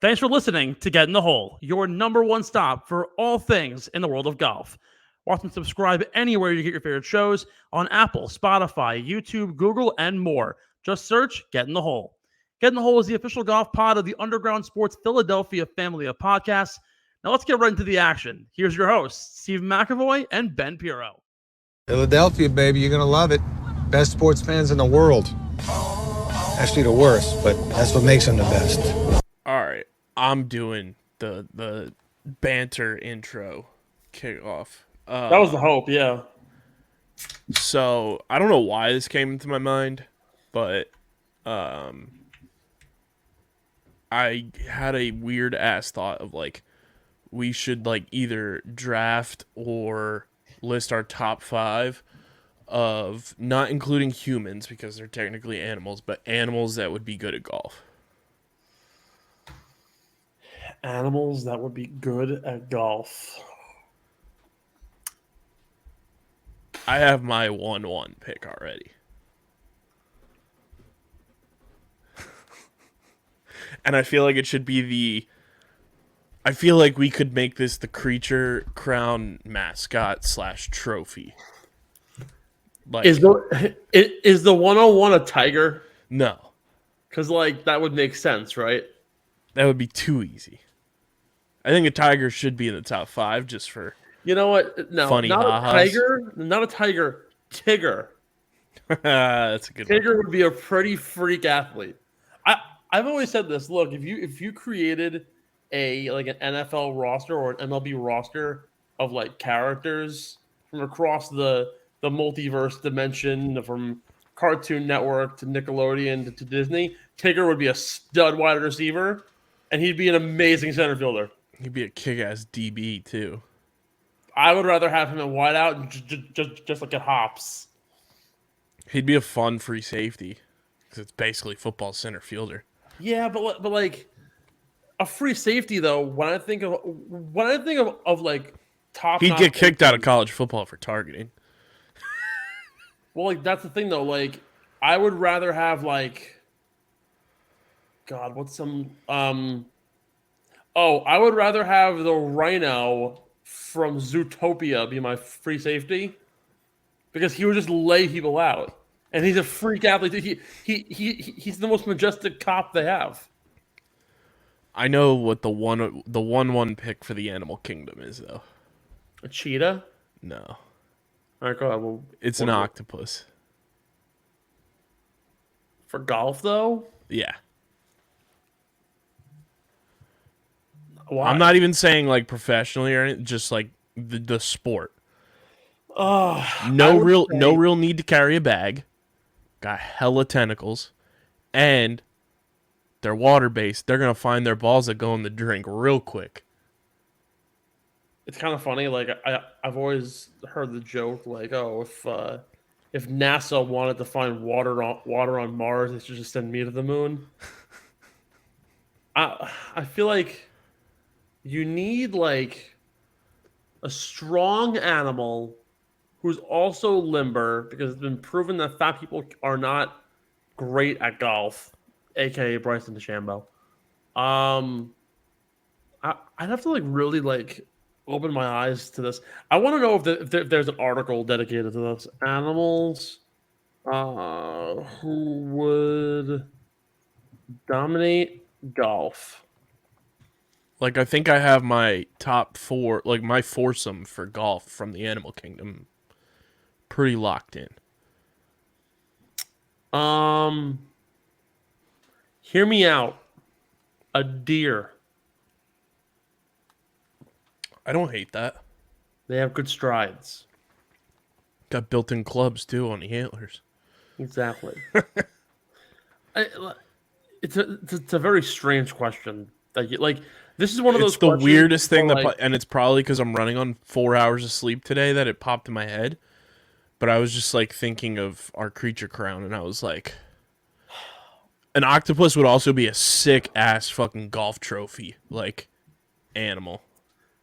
Thanks for listening to Get in the Hole, your number one stop for all things in the world of golf. Watch and subscribe anywhere you get your favorite shows on Apple, Spotify, YouTube, Google, and more. Just search Get in the Hole. Get in the Hole is the official golf pod of the Underground Sports Philadelphia family of podcasts. Now let's get right into the action. Here's your hosts, Steve McAvoy and Ben Pirro. Philadelphia, baby, you're going to love it. Best sports fans in the world. Actually, the worst, but that's what makes them the best. All right, I'm doing the banter intro kickoff. That was the hope, yeah. So I don't know why this came into my mind, but I had a weird ass thought of like we should like either draft or list our top 5 of not including humans because they're technically animals, but animals that would be good at golf. Animals that would be good at golf. I have my 1-1 pick already. And I feel like it should be I feel like we could make this the Creature Crown mascot / trophy. Like, Is the 101 a tiger? No. Because, like, that would make sense, right? That would be too easy. I think a tiger should be in the top 5 just for You know what? No, funny not ha-has. a tiger. Not a tiger. Tigger. That's a good one. Tigger would be a pretty freak athlete. I've always said this. Look, if you created an NFL roster or an MLB roster of like characters from across the multiverse dimension, from Cartoon Network to Nickelodeon to Disney, Tigger would be a stud wide receiver, and he'd be an amazing center fielder. He'd be a kick-ass DB too. I would rather have him in wideout just like at hops. He'd be a fun free safety because it's basically football center fielder. Yeah, but like a free safety though. When I think of like top, He'd get kicked out of college football for targeting. Well, like that's the thing though. Like I would rather have like, God, what's some I would rather have the Rhino from Zootopia be my free safety because he would just lay people out, and he's a freak athlete. He's the most majestic cop they have. I know what the 1-1 pick for the animal kingdom is though. A cheetah? No. All right, go ahead. Well, It's an octopus. For golf though? Yeah. Why? I'm not even saying like professionally or anything, just like the sport. No real need to carry a bag. Got hella tentacles, and they're water based. They're gonna find their balls that go in the drink real quick. It's kind of funny. Like I've always heard the joke, like, oh, if NASA wanted to find water on Mars, they should just send me to the moon. I feel like you need like a strong animal who's also limber, because it's been proven that fat people are not great at golf, aka Bryson DeChambeau. I'd have to like really like open my eyes to this. I want to know if there's an article dedicated to this. Animals who would dominate golf. Like, I think I have my top 4, like my foursome for golf from the animal kingdom pretty locked in. Hear me out. A deer. I don't hate that. They have good strides. Got built-in clubs too on the antlers. Exactly. It's a very strange question. Like this is one of those. It's the weirdest thing like, and it's probably because I'm running on 4 hours of sleep today that it popped in my head. But I was just like thinking of our Creature Crown, and I was like, an octopus would also be a sick ass fucking golf trophy like animal.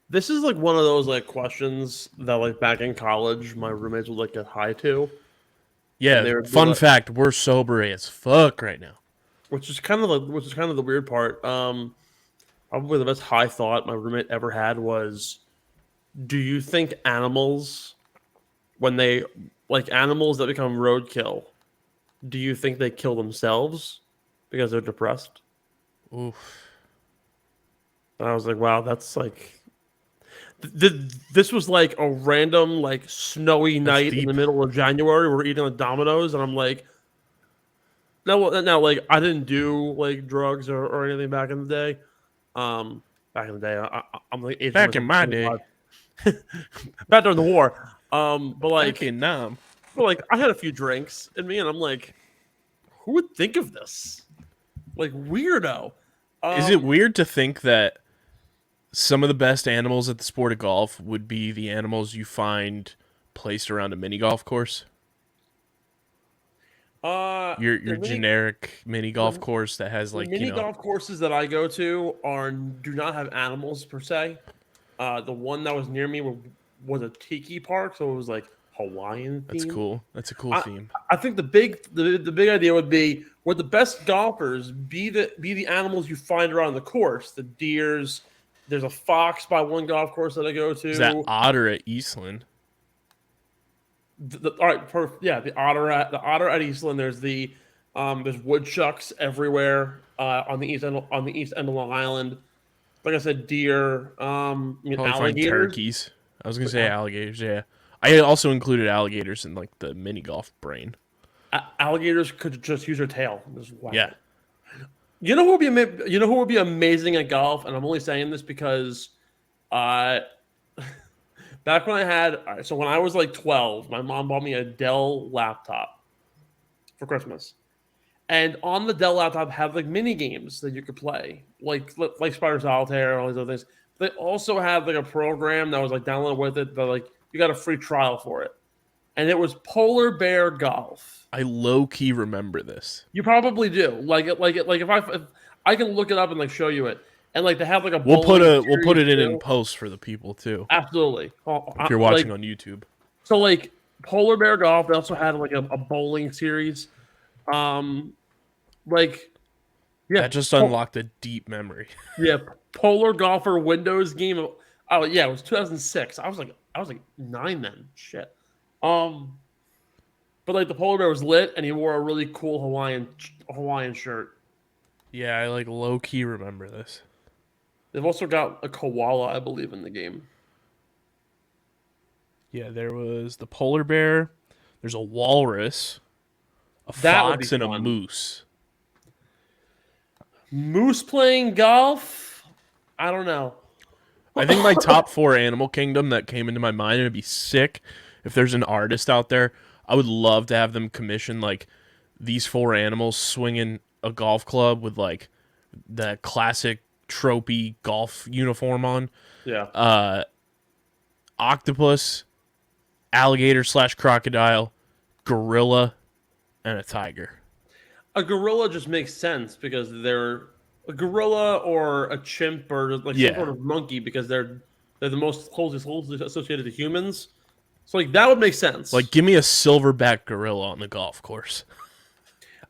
This is like one of those like questions that like back in college my roommates would like get high to. Yeah, fun fact, we're sober as fuck right now. Which is kind of the weird part. Probably the best high thought my roommate ever had was, do you think animals, when they, like animals that become roadkill, do you think they kill themselves because they're depressed? Oof. And I was like, wow, that's like, this was like a random, like snowy That's night in the deep. middle of January. We're eating like Domino's, and I'm like, now, like I didn't do like drugs or anything back in the day. Back in the day, I'm like aging Back in myself my to day. 25. Back during the war. But Back like, in Nam. I had a few drinks in me, and I'm like, who would think of this? Like weirdo. Is it weird to think that some of the best animals at the sport of golf would be the animals you find placed around a mini golf course? Your The generic mini golf the, course that has the like, you mini know, golf courses that I go to do not have animals per se. The one that was near me was a tiki park, so it was like Hawaiian that's themed. cool. That's a cool I, theme. I think the big idea would the best golfers be the animals you find around the course. The deers. There's a fox by one golf course that I go Is that to. otter at Eastland? All right, yeah, the otter at Eastland. There's woodchucks everywhere on the east end of Long Island. Like I said, deer, Probably find alligators. turkeys. I was gonna say alligators. Yeah, I also included alligators in like the mini golf brain. Alligators could just use their tail. Just whack Yeah, it. You know who would be amazing at golf, and I'm only saying this because, uh, back when so when I was like 12, my mom bought me a Dell laptop for Christmas. And on the Dell laptop had like mini games that you could play, like Spider Solitaire and all these other things. They also had like a program that was like downloaded with it, but like you got a free trial for it, and it was Polar Bear Golf. I low key remember this. You probably do. If I can look it up and like show you it, and like they have like a We'll put bowling we'll put series it in too. post for the people too. Absolutely. If you're watching on YouTube, So like Polar Bear Golf, they also had like a bowling series. Um, like yeah, that just unlocked a deep memory. yeah, Polar Golfer Windows game. Oh yeah, it was 2006. I was like 9 then. Shit. But like the polar bear was lit, and he wore a really cool Hawaiian shirt. Yeah, I like low key remember this. They've also got a koala, I believe, in the game. Yeah, there was the polar bear. There's a walrus, a That would be fox, and a fun. moose. Moose playing golf? I don't know. I think my top 4 Animal Kingdom that came into my mind, and it'd be sick if there's an artist out there. I would love to have them commission like these 4 animals swinging a golf club with like the classic tropey golf uniform on. Yeah. Octopus, alligator / crocodile, gorilla, and a tiger. A gorilla just makes sense because they're a gorilla or a chimp or like Yeah. some sort of monkey because they're the most closely associated to humans. So like that would make sense. Like, give me a silverback gorilla on the golf course.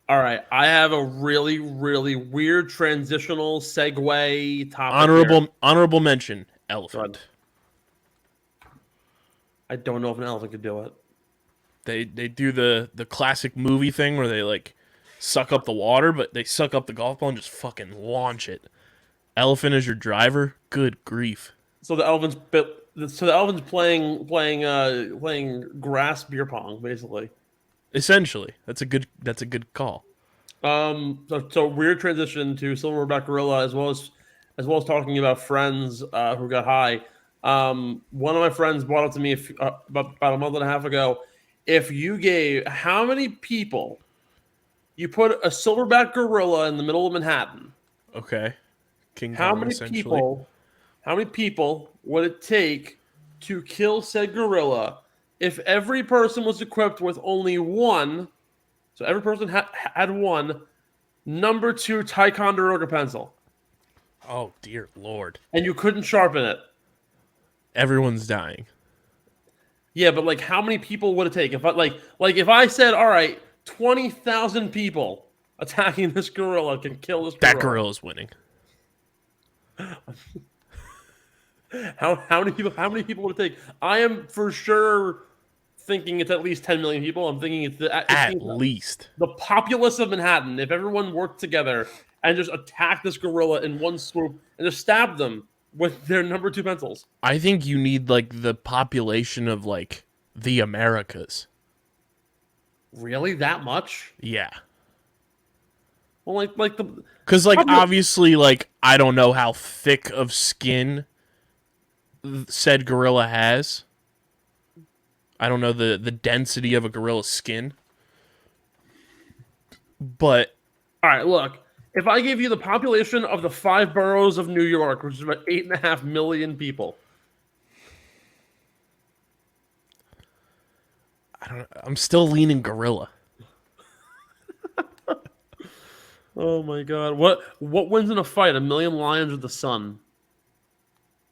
All right, I have a really, really weird transitional segue topic. Here. Honorable mention, elephant. I don't know if an elephant could do it. They do the classic movie thing where they like suck up the water, but they suck up the golf ball and just fucking launch it. Elephant is your driver? Good grief. So the elephant's playing grass beer pong basically. Essentially, that's a good call. So weird transition to Silverback Gorilla as well as talking about friends who got high. One of my friends brought up to me about a month and a half ago. If you gave how many people you put a silverback gorilla in the middle of Manhattan, Okay. King how Kong, many essentially. how many people would it take to kill said gorilla if every person was equipped with only one? So every person had one number 2 Ticonderoga pencil, Oh dear lord. and you couldn't sharpen it. Everyone's dying. Yeah, but like, how many people would it take if if I said, all right, 20,000 people attacking this gorilla can kill this gorilla? That gorilla's winning. How many people would it take? I am for sure thinking it's at least 10 million people. I'm thinking it's At least. the populace of Manhattan. If everyone worked together and just attacked this gorilla in one swoop and just stabbed them with their number 2 pencils. I think you need like the population of like the Americas. Really, that much? Yeah. Well, like the Because like obviously like I don't know how thick of skin said gorilla has. I don't know the density of a gorilla's skin. But all right, look. If I gave you the population of the 5 boroughs of New York, which is about 8.5 million people, I'm still leaning gorilla. oh my god, what wins in a fight? A million lions or the sun?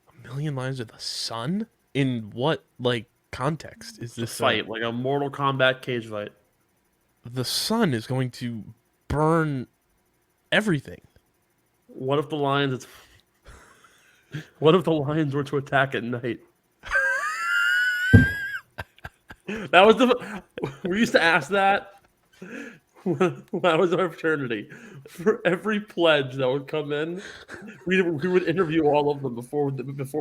A million lions of the sun? In what like context is this Fight like a Mortal Kombat cage fight. The sun is going to burn everything. What if the lions? What if the lions were to attack at night? That was we used to ask that when I was in our fraternity. For every pledge that would come in, we would interview all of them before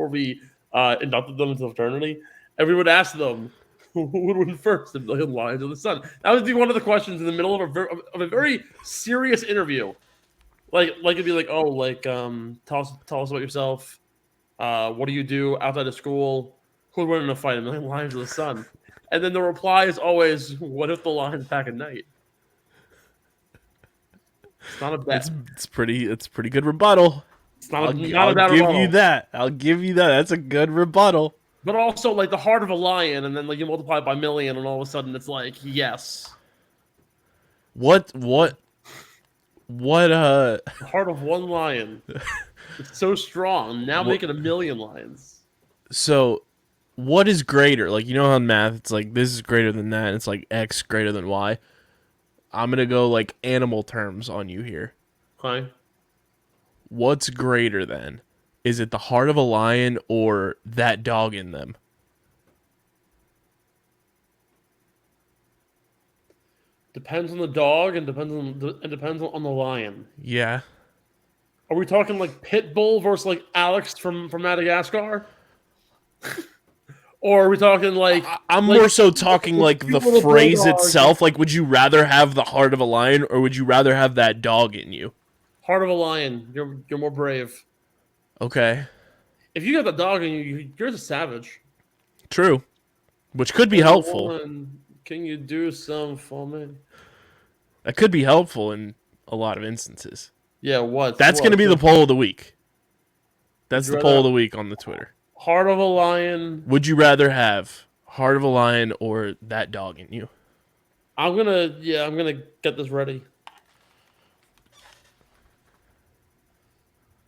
we inducted them into the fraternity, and we would ask them who would win first, the million lions or the sun. That would be one of the questions in the middle of a very serious interview. Like it'd be like, oh, like tell us about yourself. What do you do outside of school? Who would win in a fight, a million lions or the sun? And then the reply is always, what if the lions attack at night? It's not a bet. It's pretty good rebuttal. It's not I'll give rebuttal. You that. I'll give you that. That's a good rebuttal. But also, like, the heart of a lion, and then like you multiply it by a million, and all of a sudden it's like, yes. What The heart of one lion. It's so strong. Now making a million lions. So what is greater? Like, you know how in math it's like this is greater than that, and it's like X greater than Y. I'm gonna go like animal terms on you here. Okay. What's greater then? Is it the heart of a lion or that dog in them? Depends on the dog and depends on the lion. Yeah. Are we talking like Pitbull versus like Alex from Madagascar? Or are we talking like I'm like, more so talking like the little phrase bulldog. itself. Like, would you rather have the heart of a lion or would you rather have that dog in you? heart of a lion? You're more brave. Okay. If you got the dog in you, you're a savage. True. Which could be helpful. Woman, can you do some for me? That could be helpful in a lot of instances. Yeah, what? That's going to be the poll of the week. That's the rather- poll of the week on the Twitter. Heart of a lion. Would you rather have heart of a lion or that dog in you? I'm gonna get this ready.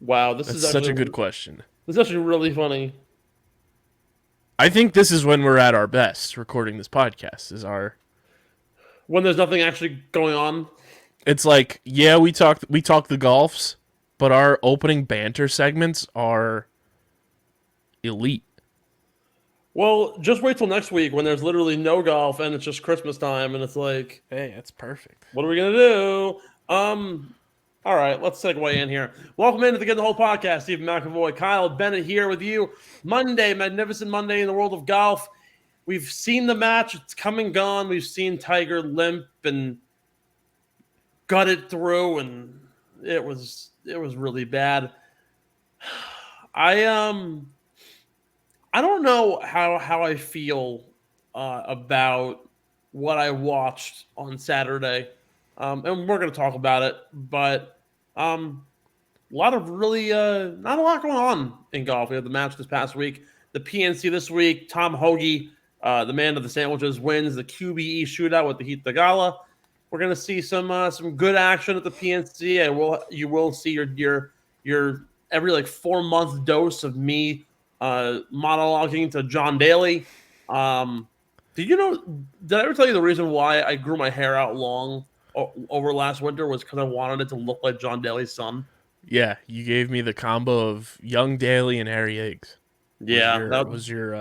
Wow, this That's is actually, such a good question. This is actually really funny. I think this is when we're at our best recording this podcast. When there's nothing actually going on. It's like, yeah, we talk the golfs, but our opening banter segments are elite. Well, just wait till next week when there's literally no golf and it's just Christmas time and it's like, Hey, that's perfect. what are we gonna do? All right, let's segue in here. Welcome into the Get the Whole podcast. Stephen McAvoy, Kyle Bennett here with you. Monday, magnificent Monday in the world of golf. We've seen the match; it's come and gone. We've seen Tiger limp and gut it through, and it was really bad. I don't know how I feel about what I watched on Saturday, and we're going to talk about it. But a lot of really not a lot going on in golf. We had the match this past week, the PNC this week. Tom Hoagie, the man of the sandwiches, wins the QBE shootout with the Heat Tagala. We're going to see some good action at the PNC. You will see your every like 4-month dose of me monologuing to John Daly. Did I ever tell you the reason why I grew my hair out long over last winter was because I wanted it to look like John Daly's son? Yeah, you gave me the combo of Young Daly and Harry Higgs. Yeah, Was your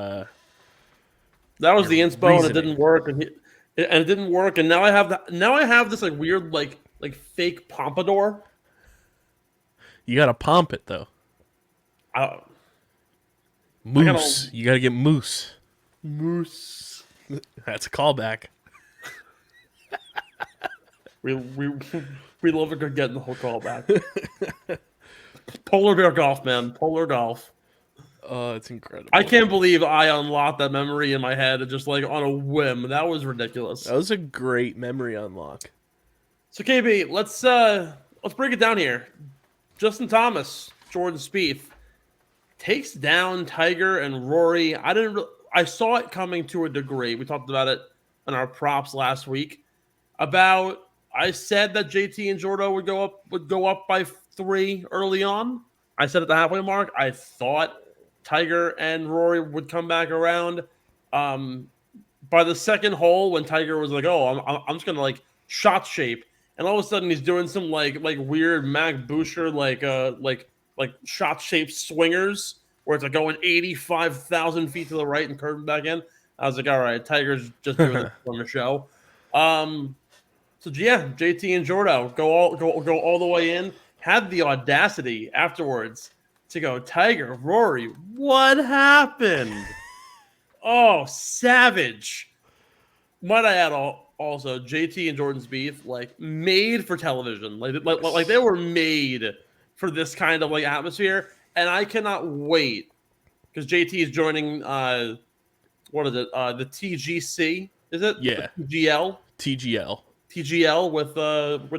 that was your the inspo, and it reasoning? didn't work, and it didn't work, and now I have this like weird like fake pompadour. You gotta pomp it though. I, I gotta Moose. You gotta get moose. moose. That's a callback. We we love a good getting the whole call back. Polar bear golf, man. Polar golf. Oh, it's incredible. I can't believe I unlocked that memory in my head just like on a whim. That was ridiculous. That was a great memory unlock. So KB, let's break it down here. Justin Thomas, Jordan Spieth takes down Tiger and Rory. I saw it coming to a degree. We talked about it in our props last week. I said that JT and Jordo would go up by 3 early on. I said at the halfway mark. I thought Tiger and Rory would come back around. By the second hole, when Tiger was like, "Oh, I'm just gonna like shot shape," and all of a sudden he's doing some like weird Mac Boucher like shot shaped swingers where it's like going 85,000 feet to the right and curving back in. I was like, all right, Tiger's just doing this on the show. So yeah, JT and Jordo go all the way in. Had the audacity afterwards to go, Tiger, Rory, what happened? Oh, savage. Might I add also JT and Jordan Spieth like made for television. Like they were made for this kind of like atmosphere, and I cannot wait because JT is joining what is it? The TGC, is it? Yeah. The TGL. TGL. With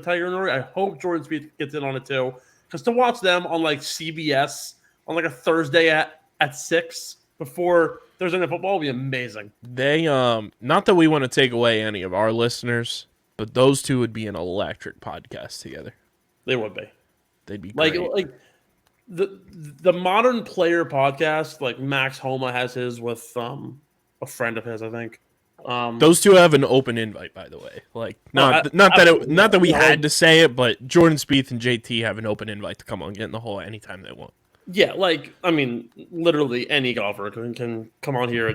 Tiger and Rory. I hope Jordan Spieth gets in on it too, because to watch them on like CBS on like a Thursday at 6 before Thursday Night Football will be amazing. They not that we want to take away any of our listeners, but those two would be an electric podcast together. They would be. They'd be great. Like the modern player podcast, like Max Homa has his with a friend of his, I think. Those two have an open invite, by the way. Like not that we had to say it, but Jordan Spieth and JT have an open invite to come on, get in the hole anytime they want. Yeah, like I mean, literally any golfer can come on here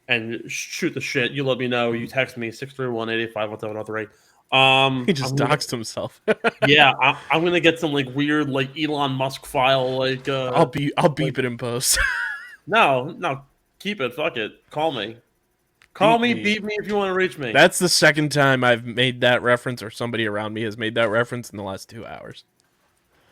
and shoot the shit. You let me know. You text me 631-885-1703. He just doxed himself. Yeah, I'm gonna get some like weird like Elon Musk file like. I'll beep it in post. No, keep it. Fuck it. Call me. Beep me if you want to reach me. That's the second time I've made that reference, or somebody around me has made that reference in the last 2 hours.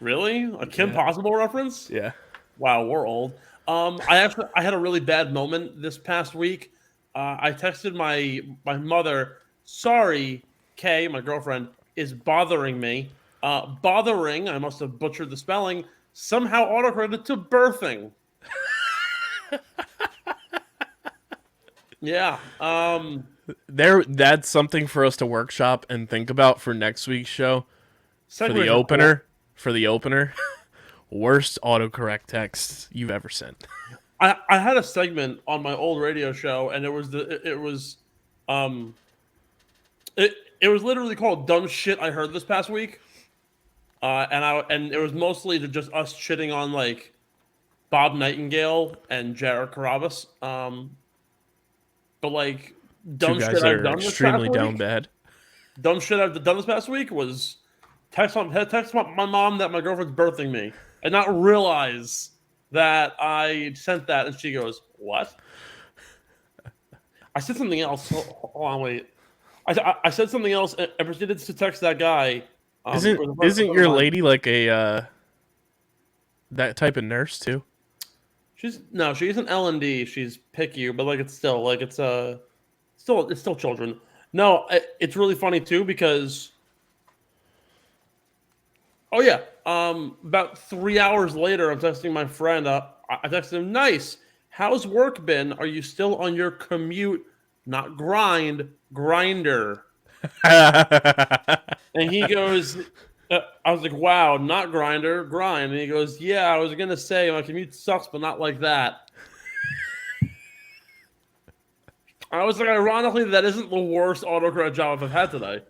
Really? A Kim Possible reference? Yeah. Wow, we're old. I had a really bad moment this past week. I texted my mother. Sorry, Kay, my girlfriend, is bothering me. Bothering, I must have butchered the spelling. Somehow autocorrected to birthing. Yeah. That's something for us to workshop and think about for next week's show. For the opener, worst autocorrect text you've ever sent. I had a segment on my old radio show, and it was literally called "Dumb Shit I Heard This Past Week," and it was mostly to just us shitting on like Bob Nightingale and Jared Carabas. But like dumb shit I've done this extremely past down week. bad. Dumb shit I've done this past week was text my mom that my girlfriend's birthing me, and not realize that I sent that, and she goes, "What?" I said something else. Hold on, wait. I said something else and proceeded to text that guy. Isn't your lady like a that type of nurse too? She's an L&D. She's picky, but like it's still children. No, it's really funny too because about 3 hours later, I'm texting my friend. I texted him, "Nice. How's work been? Are you still on your commute? Not grinder." And he goes, I was like, "Wow, not grinder, grind." And he goes, "Yeah, I was gonna say my commute sucks, but not like that." I was like, ironically, that isn't the worst autocorrect job I've had today.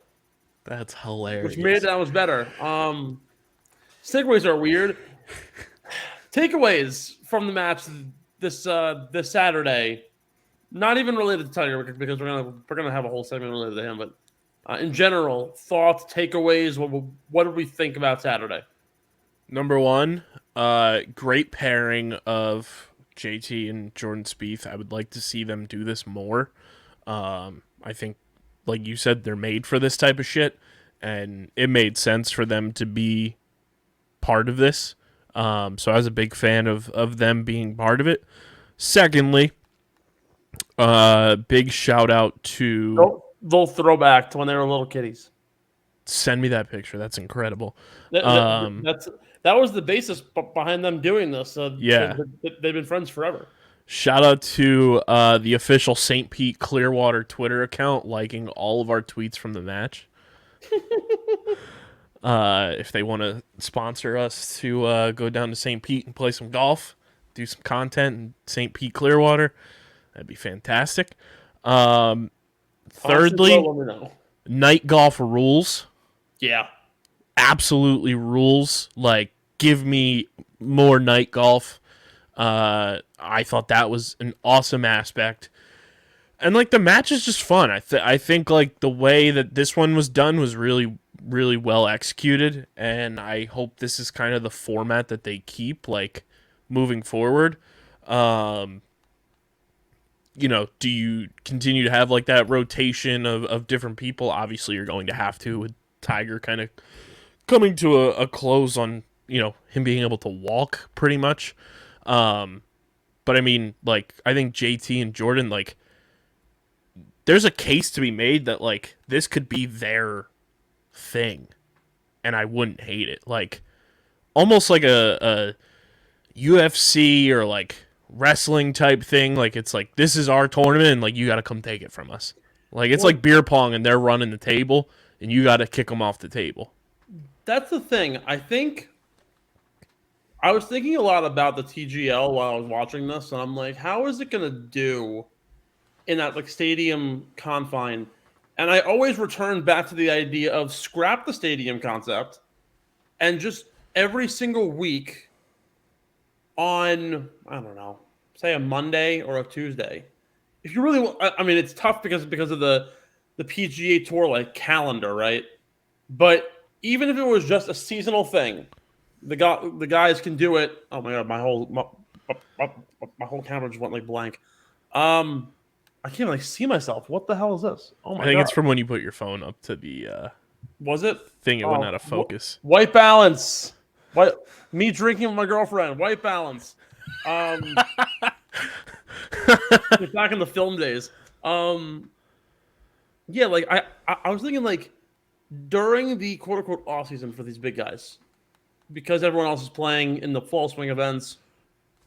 That's hilarious. Which made that was better. Segues are weird. Takeaways from the match this Saturday. Not even related to Tiger because we're gonna have a whole segment related to him, but in general, thoughts, takeaways. What did we think about Saturday? Number one, great pairing of JT and Jordan Spieth. I would like to see them do this more. I think, like you said, they're made for this type of shit, and it made sense for them to be part of this. So I was a big fan of them being part of it. Secondly, big shout out to little throwback to when they were little kitties. Send me that picture. That's incredible. That was the basis behind them doing this. Yeah. They've been friends forever. Shout out to the official St. Pete Clearwater Twitter account liking all of our tweets from the match. If they want to sponsor us to go down to St. Pete and play some golf, do some content in St. Pete Clearwater, that'd be fantastic. Thirdly, night golf rules. Yeah. Absolutely rules. Like, give me more night golf. I thought that was an awesome aspect. And, like, the match is just fun. I think, like, the way that this one was done was really, really well executed. And I hope this is kind of the format that they keep, like, moving forward. You know, do you continue to have, like, that rotation of different people? Obviously, you're going to have to, with Tiger kind of coming to a close on, you know, him being able to walk pretty much. But I mean, like, I think JT and Jordan, like, there's a case to be made that, like, this could be their thing, and I wouldn't hate it. Like, almost like a UFC or, like, wrestling type thing. Like, it's like, this is our tournament, and, like, you got to come take it from us. Like, it's like beer pong, and they're running the table, and you got to kick them off the table. That's the thing. I was thinking a lot about the TGL while I was watching this, and I'm like, how is it going to do in that, like, stadium confine? And I always return back to the idea of scrap the stadium concept and just every single week on, I don't know, say a Monday or a Tuesday. If you really, I mean, it's tough because of the PGA Tour, like, calendar, right? But even if it was just a seasonal thing, the guys can do it. Oh my god, my whole camera just went like blank. I can't like see myself. What the hell is this? Oh my god! I think it's from when you put your phone up to the. Was it thing? It went out of focus. White balance. What? Me drinking with my girlfriend. White balance. It's back in the film days. Yeah, like I was thinking, like, during the quote unquote off season for these big guys, because everyone else is playing in the fall swing events,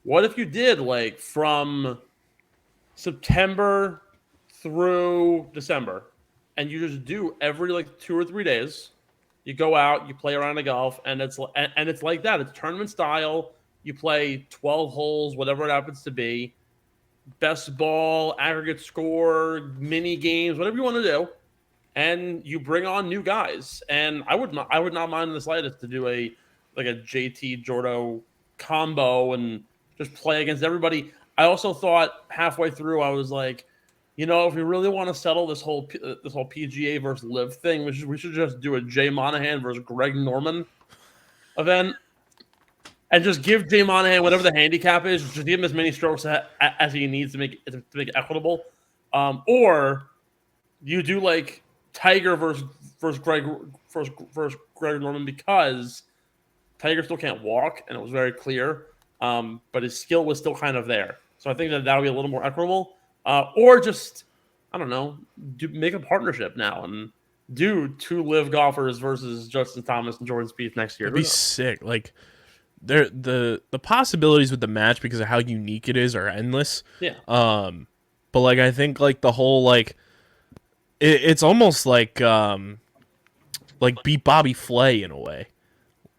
what if you did, like, from September through December, and you just do every, like, 2 or 3 days, you go out, you play around the golf, and it's like that. It's tournament style. You play 12 holes, whatever it happens to be, best ball, aggregate score, mini games, whatever you want to do, and you bring on new guys. And I would not mind in the slightest to do a JT Jordo combo and just play against everybody. I also thought halfway through, I was like, you know, if we really want to settle this whole PGA versus Live thing, we should just do a Jay Monahan versus Greg Norman event, and just give Jay Monahan whatever the handicap is. Just give him as many strokes as he needs to make it equitable. Or you do, like, Tiger versus Greg Norman, because Tiger still can't walk, and it was very clear, but his skill was still kind of there. So I think that would be a little more equitable. Or just, I don't know, make a partnership now and do 2 live golfers versus Justin Thomas and Jordan Spieth next year. It'd be sick. Like, the possibilities with the match, because of how unique it is, are endless. Yeah. But, like, I think, like, the whole, like, it's almost like beat Bobby Flay in a way.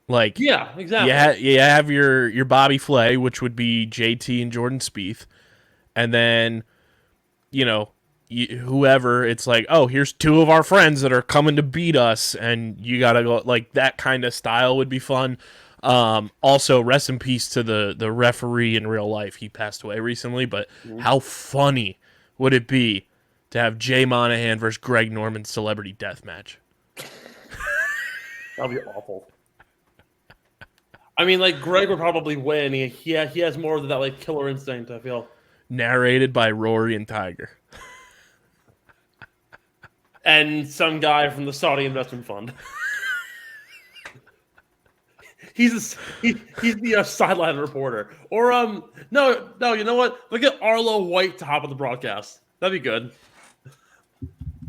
Like, yeah, exactly. You have your Bobby Flay, which would be JT and Jordan Spieth, and then, you know, whoever, it's like, oh, here's 2 of our friends that are coming to beat us, and you gotta go, like, that kind of style would be fun. Also, rest in peace to the referee in real life. He passed away recently, but how funny would it be to have Jay Monahan versus Greg Norman celebrity death match? That'd be awful. I mean, like, Greg would probably win. He has more of that, like, killer instinct, I feel. Narrated by Rory and Tiger. And some guy from the Saudi investment fund. He's the sideline reporter. Or, no, you know what? Look at Arlo White top of the broadcast. That'd be good.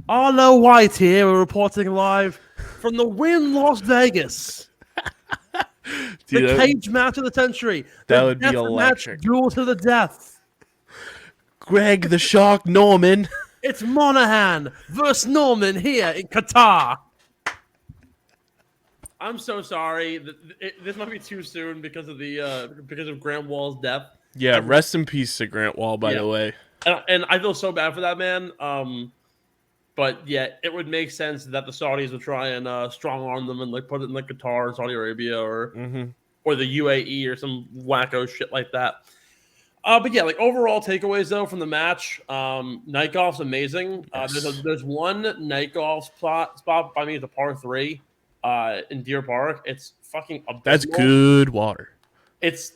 Arlo White here. We're reporting live from the Wynn Las Vegas. Dude, The cage match of the century. That The would be death electric. Match, duel to the death. Greg the Shark Norman. It's Monahan versus Norman here in Qatar. I'm so sorry. This might be too soon because of Grant Wall's death. Yeah, rest in peace to Grant Wall, by the way. And I feel so bad for that man. But yeah, it would make sense that the Saudis would try and strong arm them and like put it in like Qatar, Saudi Arabia, or the UAE or some wacko shit like that. But yeah, like overall takeaways though from the match, night golf's amazing. Yes. There's one night golf spot by me. It's a par 3 in Deer Park. It's fucking abysmal. That's good water. It's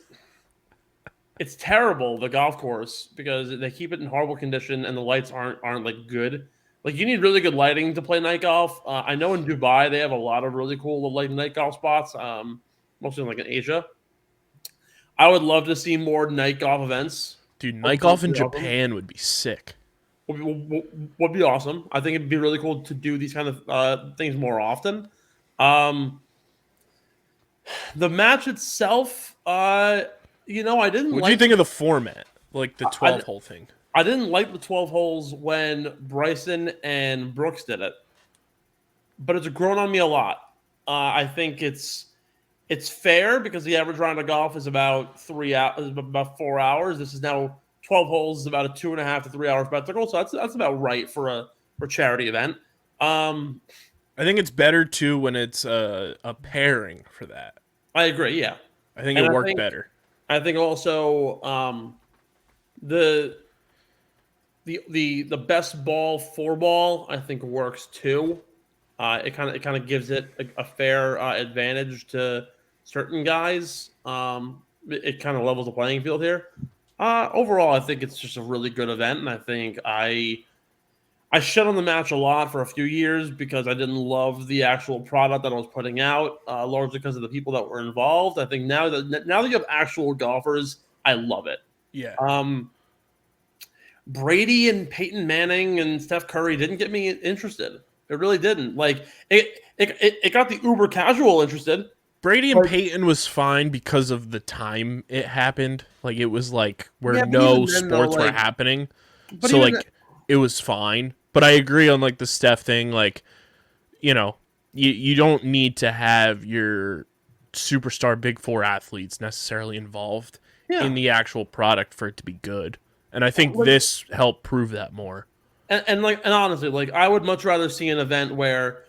terrible, the golf course, because they keep it in horrible condition and the lights aren't like good. Like, you need really good lighting to play night golf. I know in Dubai they have a lot of really cool like night golf spots, mostly like in Asia. I would love to see more night golf events. Dude, night golf in Japan would be sick. Would be awesome. I think it'd be really cool to do these kind of things more often. The match itself, I didn't. What do you think of the format, like the 12-hole thing? I didn't like the 12 holes when Bryson and Brooks did it, but it's grown on me a lot. I think it's fair because the average round of golf is about 4 hours. This is now 12 holes, is about a 2.5 to 3 hour spectacle. So that's about right for a charity event. I think it's better too when it's a pairing for that. I agree. Yeah, I think it worked better. I think also the best ball 4-ball I think works too. It kind of gives it a fair advantage to certain guys. It kind of levels the playing field here. Overall, I think it's just a really good event, and I think I shit on the match a lot for a few years because I didn't love the actual product that I was putting out, largely because of the people that were involved. I think now that you have actual golfers, I love it. Yeah. Brady and Peyton Manning and Steph Curry didn't get me interested. It really didn't. Like it got the uber casual interested. Brady and Peyton was fine because of the time it happened. Like it was like where no sports were happening. So like it was fine. But I agree on like the Steph thing. Like, you don't need to have your superstar Big Four athletes necessarily involved in the actual product for it to be good. And I think this helped prove that more. And honestly, like I would much rather see an event where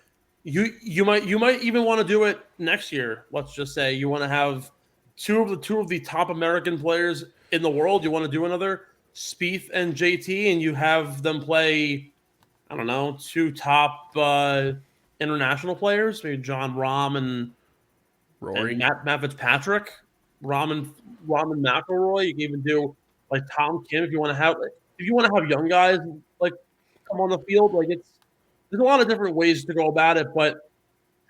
you might even want to do it next year. Let's just say you want to have two of the top American players in the world. You want to do another Spieth and JT, and you have them play, I don't know, 2 top international players, maybe John Rahm and Rory, and Matt Fitzpatrick, Rahm and McAvoy. You can even do like Tom Kim if you want to have young guys like come on the field. Like there's a lot of different ways to go about it, but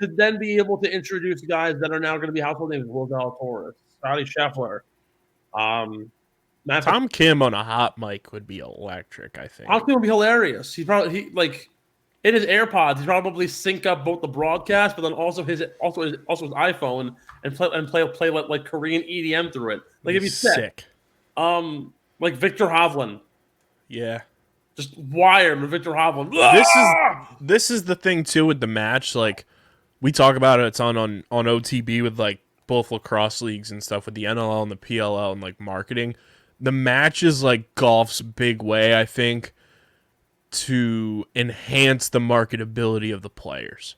to then be able to introduce guys that are now going to be household names, Will Zalatoris, Scotty Scheffler, Tom Kim on a hot mic would be electric. I think Tom Kim would be hilarious. He in his AirPods, he'd probably sync up both the broadcast, but then also his iPhone and play like Korean EDM through it. Like it'd be sick. Like Victor Hovland. Yeah. Just wired with Victor Hovland. This is the thing too with the match. Like we talk about it, it's on OTB with like both lacrosse leagues and stuff with the NLL and the PLL and like marketing. The match is like golf's big way, I think, to enhance the marketability of the players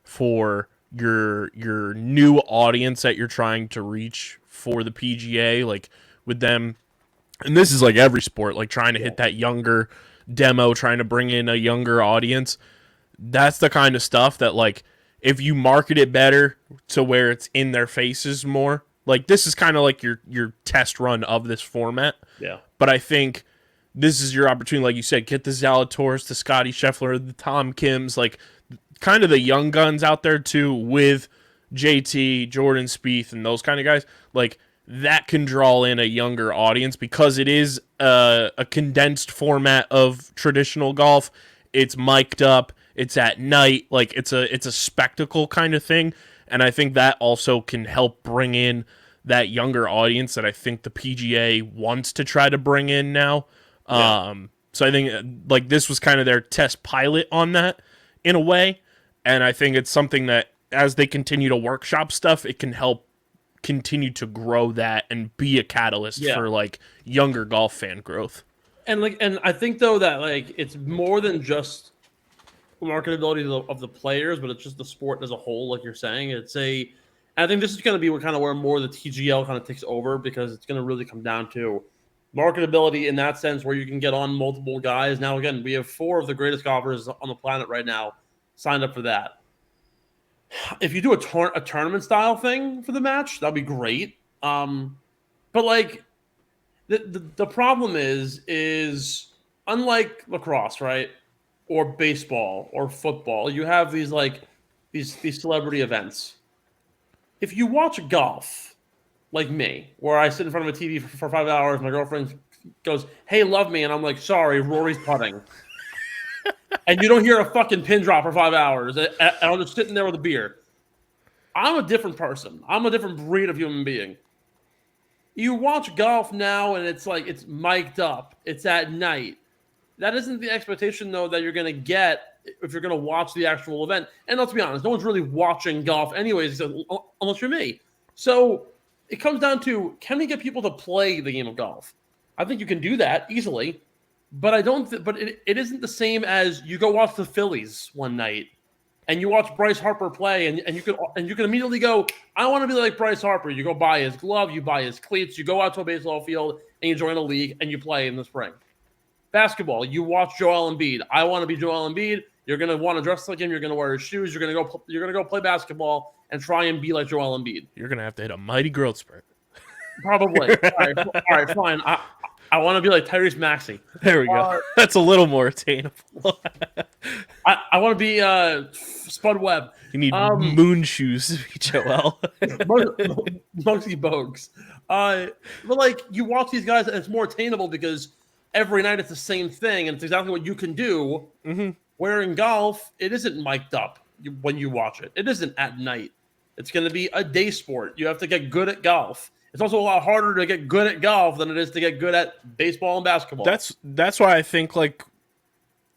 for your new audience that you're trying to reach for the PGA, like with them. And this is like every sport, like trying to hit that younger demo, trying to bring in a younger audience. That's the kind of stuff that, like, if you market it better to where it's in their faces more, like this is kind of like your test run of this format. Yeah. But I think this is your opportunity, like you said, get the Zalatoris, the Scotty Scheffler, the Tom Kims, like kind of the young guns out there too, with JT, Jordan Spieth, and those kind of guys. Like that can draw in a younger audience because it is a condensed format of traditional golf. It's mic'd up. It's at night. Like it's a spectacle kind of thing. And I think that also can help bring in that younger audience that I think the PGA wants to try to bring in now. Yeah. So I think like this was kind of their test pilot on that in a way. And I think it's something that as they continue to workshop stuff, it can help continue to grow that and be a catalyst for like younger golf fan growth. And I think though that like it's more than just marketability of the players, but it's just the sport as a whole. Like you're saying, I think this is going to be where more the TGL kind of takes over, because it's going to really come down to marketability in that sense, where you can get on multiple guys. Now, again, we have 4 of the greatest golfers on the planet right now signed up for that. If you do a tournament style thing for the match, that'd be great. But like the problem is unlike lacrosse, right? Or baseball or football, you have these celebrity events. If you watch golf, like me, where I sit in front of a TV for 5 hours, my girlfriend goes, "Hey, love me," and I'm like, "Sorry, Rory's putting," and you don't hear a fucking pin drop for 5 hours, and I'm just sitting there with a beer. I'm a different person. I'm a different breed of human being. You watch golf now, and it's like it's mic'd up. It's at night. That isn't the expectation, though, that you're going to get if you're going to watch the actual event. And let's be honest, no one's really watching golf anyways, unless you're me. So it comes down to, can we get people to play the game of golf? I think you can do that easily, but I don't. But it isn't the same as you go watch the Phillies one night and you watch Bryce Harper play, and you can immediately go, I want to be like Bryce Harper. You go buy his glove, you buy his cleats, you go out to a baseball field and you join a league and you play in the spring. Basketball, you watch Joel Embiid. I want to be Joel Embiid. You're gonna want to dress like him. You're gonna wear his shoes. You're gonna go play basketball and try and be like Joel Embiid. You're gonna have to hit a mighty growth spurt. Probably. All right, fine. I want to be like Tyrese Maxey. There we go. That's a little more attainable. I want to be Spud Webb. You need moon shoes to be Joel. Muggsy Bogues. But like you watch these guys, and it's more attainable because every night it's the same thing, and it's exactly what you can do. Mm-hmm. Where in golf, it isn't mic'd up when you watch it. It isn't at night. It's going to be a day sport. You have to get good at golf. It's also a lot harder to get good at golf than it is to get good at baseball and basketball. That's why I think, like,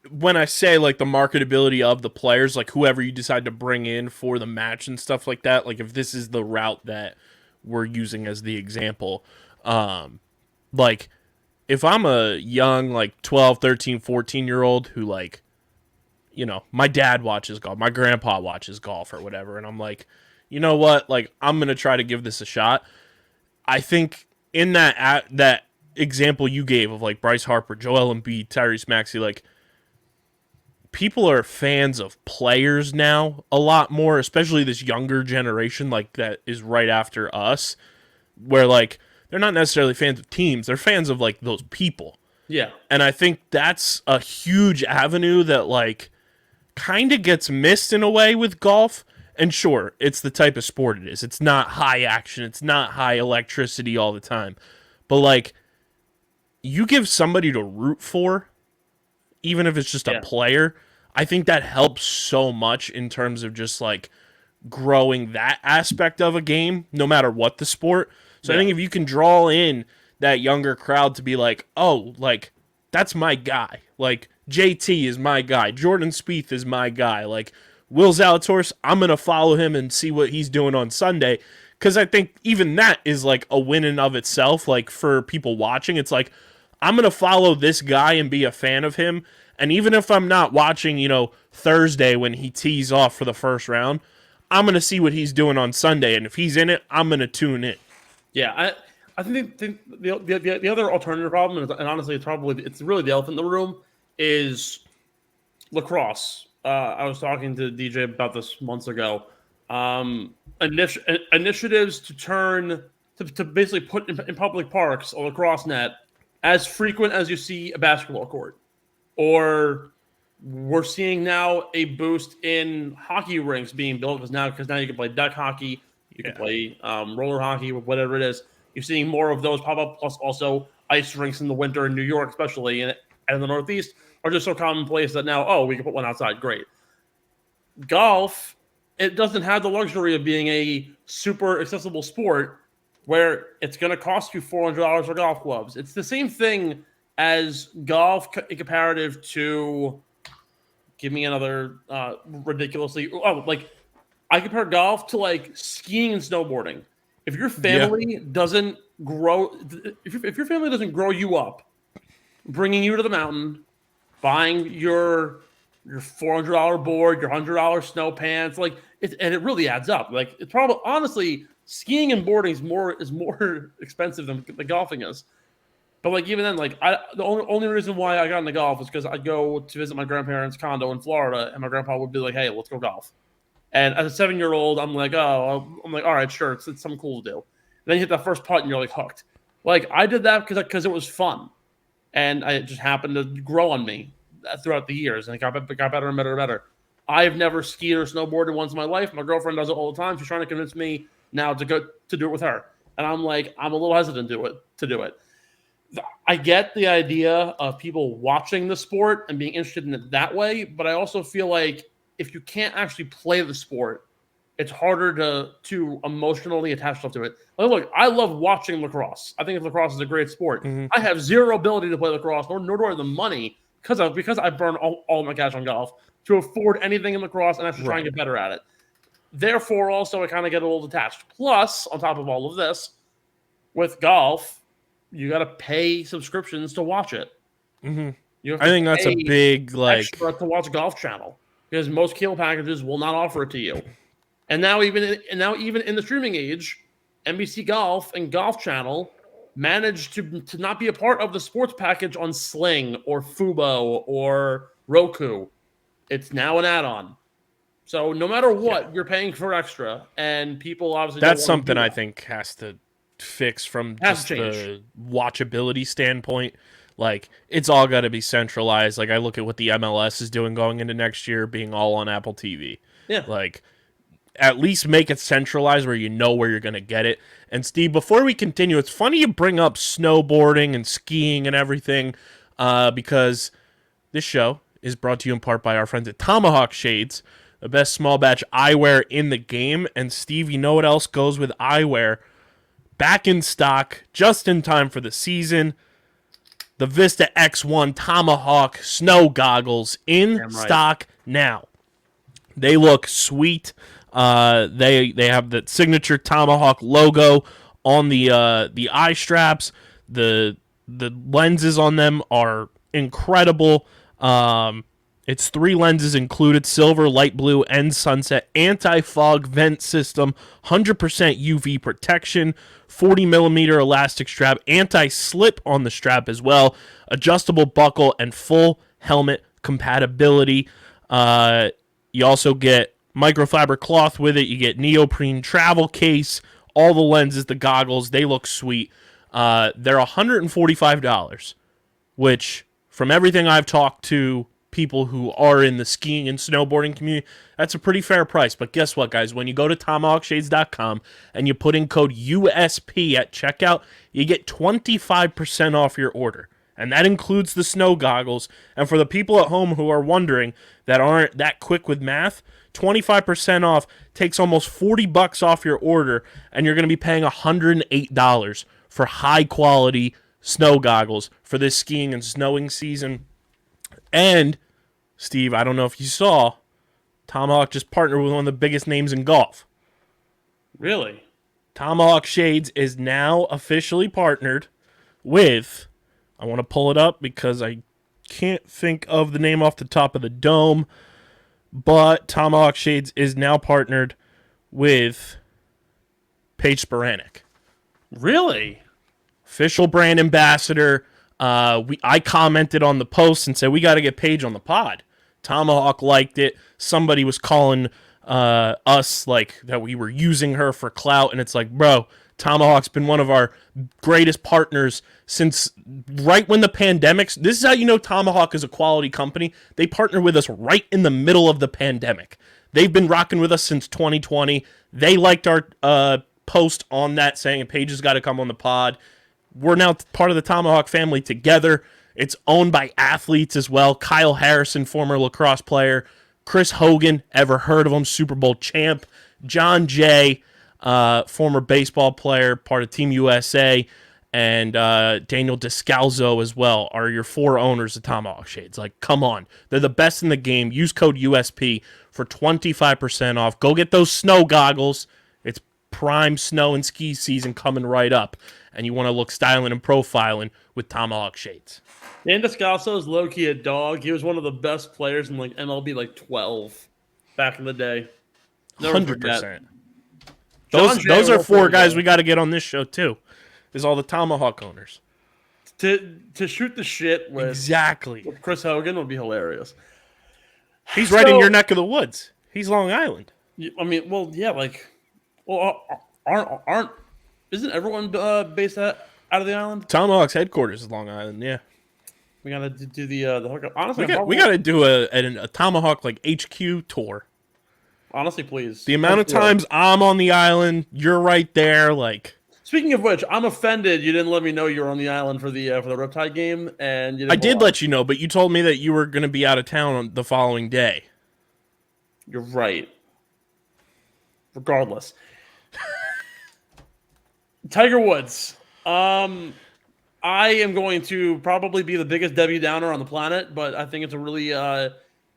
when I say, like, the marketability of the players, like, whoever you decide to bring in for the match and stuff like that, like, if this is the route that we're using as the example, like, if I'm a young, like, 12, 13, 14-year-old who, like, you know, my dad watches golf, my grandpa watches golf or whatever, and I'm like, you know what, like, I'm going to try to give this a shot. I think in that example you gave of, like, Bryce Harper, Joel Embiid, Tyrese Maxey, like, people are fans of players now a lot more, especially this younger generation, like, that is right after us, where, like, they're not necessarily fans of teams, they're fans of, like, those people. Yeah. And I think that's a huge avenue that, like, kind of gets missed in a way with golf. And sure, it's the type of sport it is. It's not high action. It's not high electricity all the time. But, like, you give somebody to root for, even if it's just a player, I think that helps so much in terms of just, like, growing that aspect of a game, no matter what the sport. So I think if you can draw in that younger crowd to be like, oh, like, that's my guy. Like, JT is my guy. Jordan Spieth is my guy. Like, Will Zalatoris, I'm going to follow him and see what he's doing on Sunday. Because I think even that is, like, a win in of itself. Like, for people watching, it's like, I'm going to follow this guy and be a fan of him. And even if I'm not watching, you know, Thursday when he tees off for the first round, I'm going to see what he's doing on Sunday. And if he's in it, I'm going to tune in. Yeah, I think the other alternative problem, and honestly, it's really the elephant in the room, is lacrosse. I was talking to DJ about this months ago. Initiatives to basically put in public parks a lacrosse net as frequent as you see a basketball court, or we're seeing now a boost in hockey rinks being built because now you can play deck hockey, you can play roller hockey, whatever it is. You're seeing more of those pop up, plus also ice rinks in the winter in New York, especially and in the Northeast, are just so commonplace that now, we can put one outside. Great. Golf, it doesn't have the luxury of being a super accessible sport where it's going to cost you $400 for golf clubs. It's the same thing as golf in comparative to, give me another ridiculously, I compare golf to like skiing and snowboarding. If your family doesn't grow, if your family doesn't grow you up, bringing you to the mountain, buying your $400 board, your $100 snow pants, and it really adds up. Like, it's probably, honestly, skiing and boarding is more expensive than the golfing is. But like, even then, like, the only reason why I got into golf is because I'd go to visit my grandparents' condo in Florida, and my grandpa would be like, "Hey, let's go golf." And as a 7-year-old, I'm like, all right, sure, it's something cool to do. And then you hit that first putt, and you're like hooked. Like, I did that because it was fun, and it just happened to grow on me throughout the years, and it got better and better and better. I've never skied or snowboarded once in my life. My girlfriend does it all the time. She's trying to convince me now to do it with her, and I'm like, I'm a little hesitant to do it. I get the idea of people watching the sport and being interested in it that way, but I also feel like if you can't actually play the sport, it's harder to emotionally attach yourself to it. Like, look, I love watching lacrosse. I think lacrosse is a great sport. Mm-hmm. I have zero ability to play lacrosse, nor do I have the money because I burn all my cash on golf to afford anything in lacrosse and actually try and get better at it. Therefore, also, I kind of get a little detached. Plus, on top of all of this, with golf, you got to pay subscriptions to watch it. Mm-hmm. I think that's a big extra to watch Golf Channel because most cable packages will not offer it to you. And now even in the streaming age, NBC Golf and Golf Channel managed to not be a part of the sports package on Sling or Fubo or Roku. It's now an add-on. So no matter what, you're paying for extra, and people obviously that's something I think has to fix from just the watchability standpoint. Like, it's all got to be centralized. Like, I look at what the MLS is doing going into next year, being all on Apple TV. Yeah. Like, at least make it centralized where you know where you're going to get it. And Steve, before we continue, it's funny you bring up snowboarding and skiing and everything, because this show is brought to you in part by our friends at Tomahawk Shades, the best small batch eyewear in the game. And Steve, you know what else goes with eyewear? Back in stock, just in time for the season. The Vista X1 Tomahawk snow goggles in stock now. They look sweet. They have the signature Tomahawk logo on the eye straps. The lenses on them are incredible. It's 3 lenses included: silver, light blue, and sunset. Anti-fog vent system, 100% UV protection, 40mm elastic strap, anti-slip on the strap as well, adjustable buckle, and full helmet compatibility. You also get microfiber cloth with it. You get neoprene travel case, all the lenses, the goggles. They look sweet. They're $145, which, from everything I've talked to people who are in the skiing and snowboarding community, that's a pretty fair price. But guess what, guys? When you go to TomahawkShades.com and you put in code USP at checkout, you get 25% off your order. And that includes the snow goggles. And for the people at home who are wondering, that aren't that quick with math, 25% off takes almost $40 off your order, and you're going to be paying $108 for high-quality snow goggles for this skiing and snowing season. And, Steve, I don't know if you saw, Tomahawk just partnered with one of the biggest names in golf. Really? Tomahawk Shades is now officially partnered with, I want to pull it up because I can't think of the name off the top of the dome, but Tomahawk Shades is now partnered with Paige Spiranek. Really? Official brand ambassador. I commented on the post and said we got to get Paige on the pod. Tomahawk liked it. Somebody was calling us like that we were using her for clout, and it's like, bro, Tomahawk's been one of our greatest partners since right when the pandemic. This is how you know Tomahawk is a quality company. They partner with us right in the middle of the pandemic. They've been rocking with us since 2020. They liked our post on that saying Paige has got to come on the pod. We're now part of the Tomahawk family together. It's owned by athletes as well. Kyle Harrison, former lacrosse player. Chris Hogan, ever heard of him? Super Bowl champ. John Jay, former baseball player, part of Team USA. And Daniel Descalzo as well are your 4 owners of Tomahawk Shades. Like, come on. They're the best in the game. Use code USP for 25% off. Go get those snow goggles. It's prime snow and ski season coming right up. And you want to look styling and profiling with Tomahawk Shades. Dan Descalso is low-key a dog. He was one of the best players in like MLB like 12 back in the day. Never 100%. forget. Those are 4 guys we got to get on this show too. Is all the Tomahawk owners. To shoot the shit with Exactly. with Chris Hogan would be hilarious. He's right in your neck of the woods. He's Long Island. I mean, well, yeah, like, well, aren't isn't everyone based out of the island? Tomahawk's headquarters is Long Island. Yeah. We gotta do the hookup. Honestly, We got to do a Tomahawk like HQ tour. Honestly, please. The amount of times I'm on the island, you're right there. Like, speaking of which, I'm offended you didn't let me know you were on the island for the Riptide game, and you didn't I did let you know, but you told me that you were going to be out of town on the following day. You're right. Regardless, Tiger Woods. I am going to probably be the biggest Debbie Downer on the planet, but I think it's a really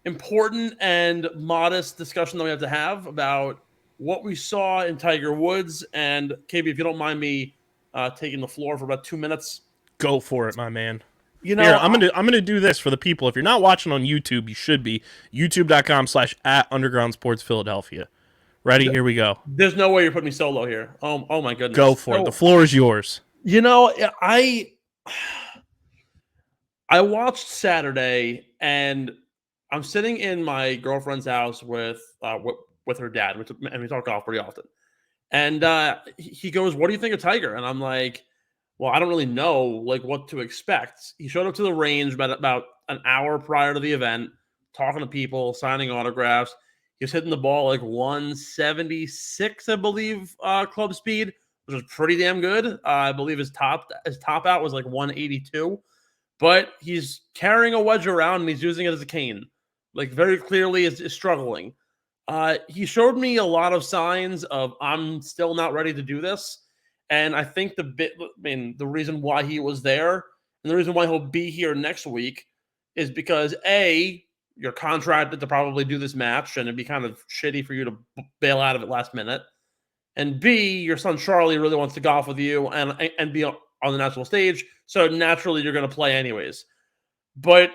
important and modest discussion that we have to have about what we saw in Tiger Woods. And KB, if you don't mind me taking the floor for about 2 minutes. Go for it, my man. You know, here, I'm gonna do this for the people. If you're not watching on YouTube, you should be. YouTube.com/@UndergroundSportsPhiladelphia. Ready? Here we go. There's no way you're putting me solo here. Oh my goodness. Go for it. The floor is yours. You know, I watched Saturday, and I'm sitting in my girlfriend's house with her dad, and we talk golf pretty often. And he goes, "What do you think of Tiger?" And I'm like, "Well, I don't really know like what to expect." He showed up to the range about an hour prior to the event, talking to people, signing autographs. He was hitting the ball like 176, I believe, club speed, which was pretty damn good. I believe his top out was like 182, but he's carrying a wedge around and he's using it as a cane. Like very clearly is struggling. He showed me a lot of signs of I'm still not ready to do this. And I think the reason why he was there and the reason why he'll be here next week is because A, you're contracted to probably do this match, and it'd be kind of shitty for you to bail out of it last minute. And B, your son Charlie really wants to golf with you and be on the national stage, so naturally you're going to play anyways. But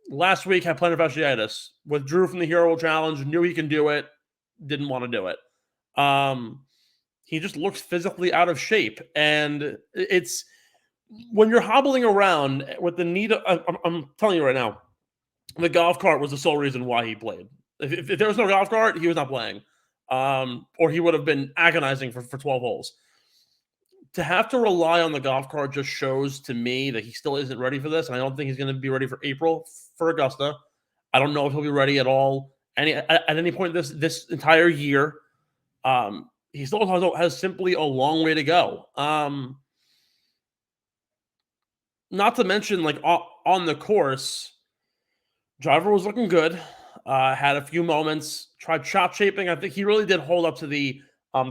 last week had plantar fasciitis, withdrew from the Hero Challenge, knew he can do it, didn't want to do it. He just looks physically out of shape, and it's when you're hobbling around with the need. I'm telling you right now. The golf cart was the sole reason why he played. If there was no golf cart, he was not playing. Or he would have been agonizing for 12 holes. To have to rely on the golf cart just shows to me that he still isn't ready for this. And I don't think he's going to be ready for April for Augusta. I don't know if he'll be ready at all at any point this entire year. He still has simply a long way to go. Not to mention, like, on the course, driver was looking good. Had a few moments. Tried shot shaping. I think he really did hold up to the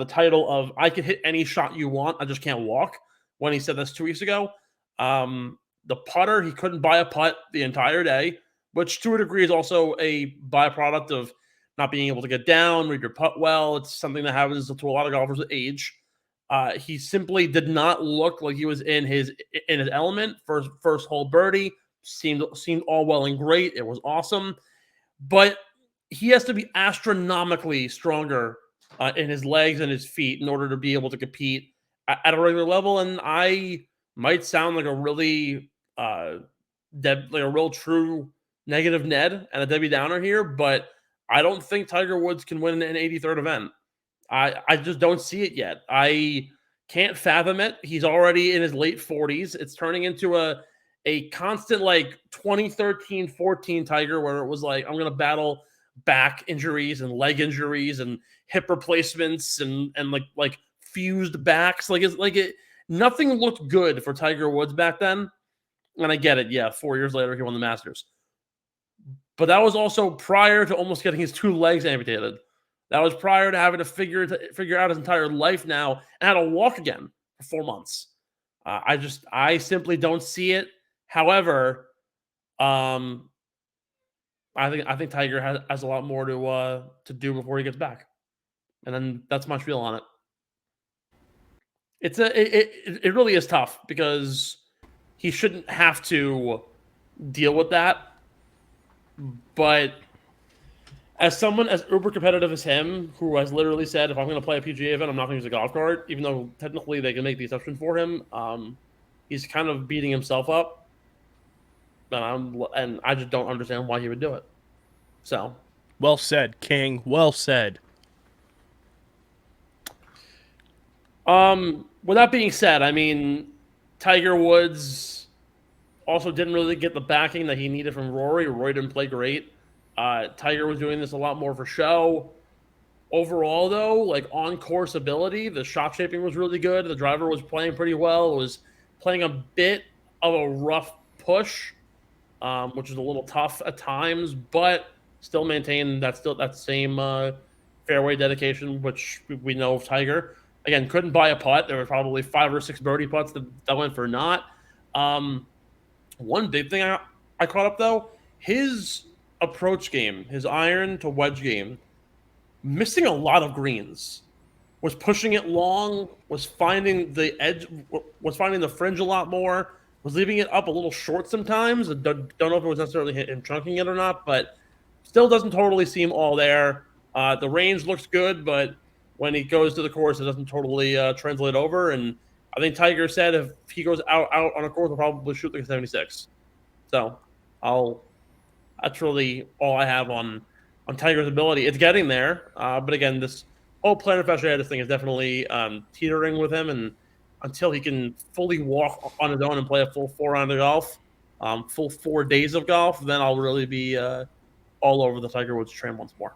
title of "I can hit any shot you want. I just can't walk." When he said this 2 weeks ago, the putter, he couldn't buy a putt the entire day, which to a degree is also a byproduct of not being able to get down, read your putt well. It's something that happens to a lot of golfers with age. He simply did not look like he was in his element. First hole birdie. Seemed all well and great. It was awesome. But he has to be astronomically stronger in his legs and his feet in order to be able to compete at a regular level. And I might sound like a really like a real true negative Ned and a Debbie Downer here, but I don't think Tiger Woods can win an 83rd event. I just don't see it yet. I can't fathom it. He's already in his late 40s. It's turning into a constant like 2013-14 Tiger where it was like, I'm going to battle back injuries and leg injuries and hip replacements and like fused backs. Nothing looked good for Tiger Woods back then. And I get it. Yeah, 4 years later, he won the Masters. But that was also prior to almost getting his two legs amputated. That was prior to having to figure out his entire life now and how to walk again for 4 months. I simply don't see it. However, I think Tiger has a lot more to do before he gets back, and then that's my spiel on it. It really is tough because he shouldn't have to deal with that, but as someone as uber competitive as him, who has literally said, if I'm going to play a PGA event, I'm not going to use a golf cart, even though technically they can make the exception for him, he's kind of beating himself up. And I just don't understand why he would do it. So, well said, King. Well said. With that being said, I mean, Tiger Woods also didn't really get the backing that he needed from Rory. Rory didn't play great. Tiger was doing this a lot more for show. Overall, though, like on-course ability, the shot shaping was really good. The driver was playing pretty well. It was playing a bit of a rough push, which is a little tough at times, but still maintained that same fairway dedication, which we know of Tiger. Again, couldn't buy a putt. There were probably 5 or 6 birdie putts that went for naught. One big thing I caught up, though, his approach game, his iron to wedge game, missing a lot of greens, was pushing it long, was finding the edge, was finding the fringe a lot more, was leaving it up a little short sometimes. I don't know if it was necessarily him chunking it or not, but still doesn't totally seem all there. The range looks good, but when he goes to the course, it doesn't totally translate over. And I think Tiger said if he goes out on a course, he'll probably shoot like a 76. So that's really all I have on Tiger's ability. It's getting there, but again, this whole plantar fasciitis thing is definitely teetering with him, and until he can fully walk on his own and play a full 4 round of golf, full 4 days of golf, then I'll really be all over the Tiger Woods train once more.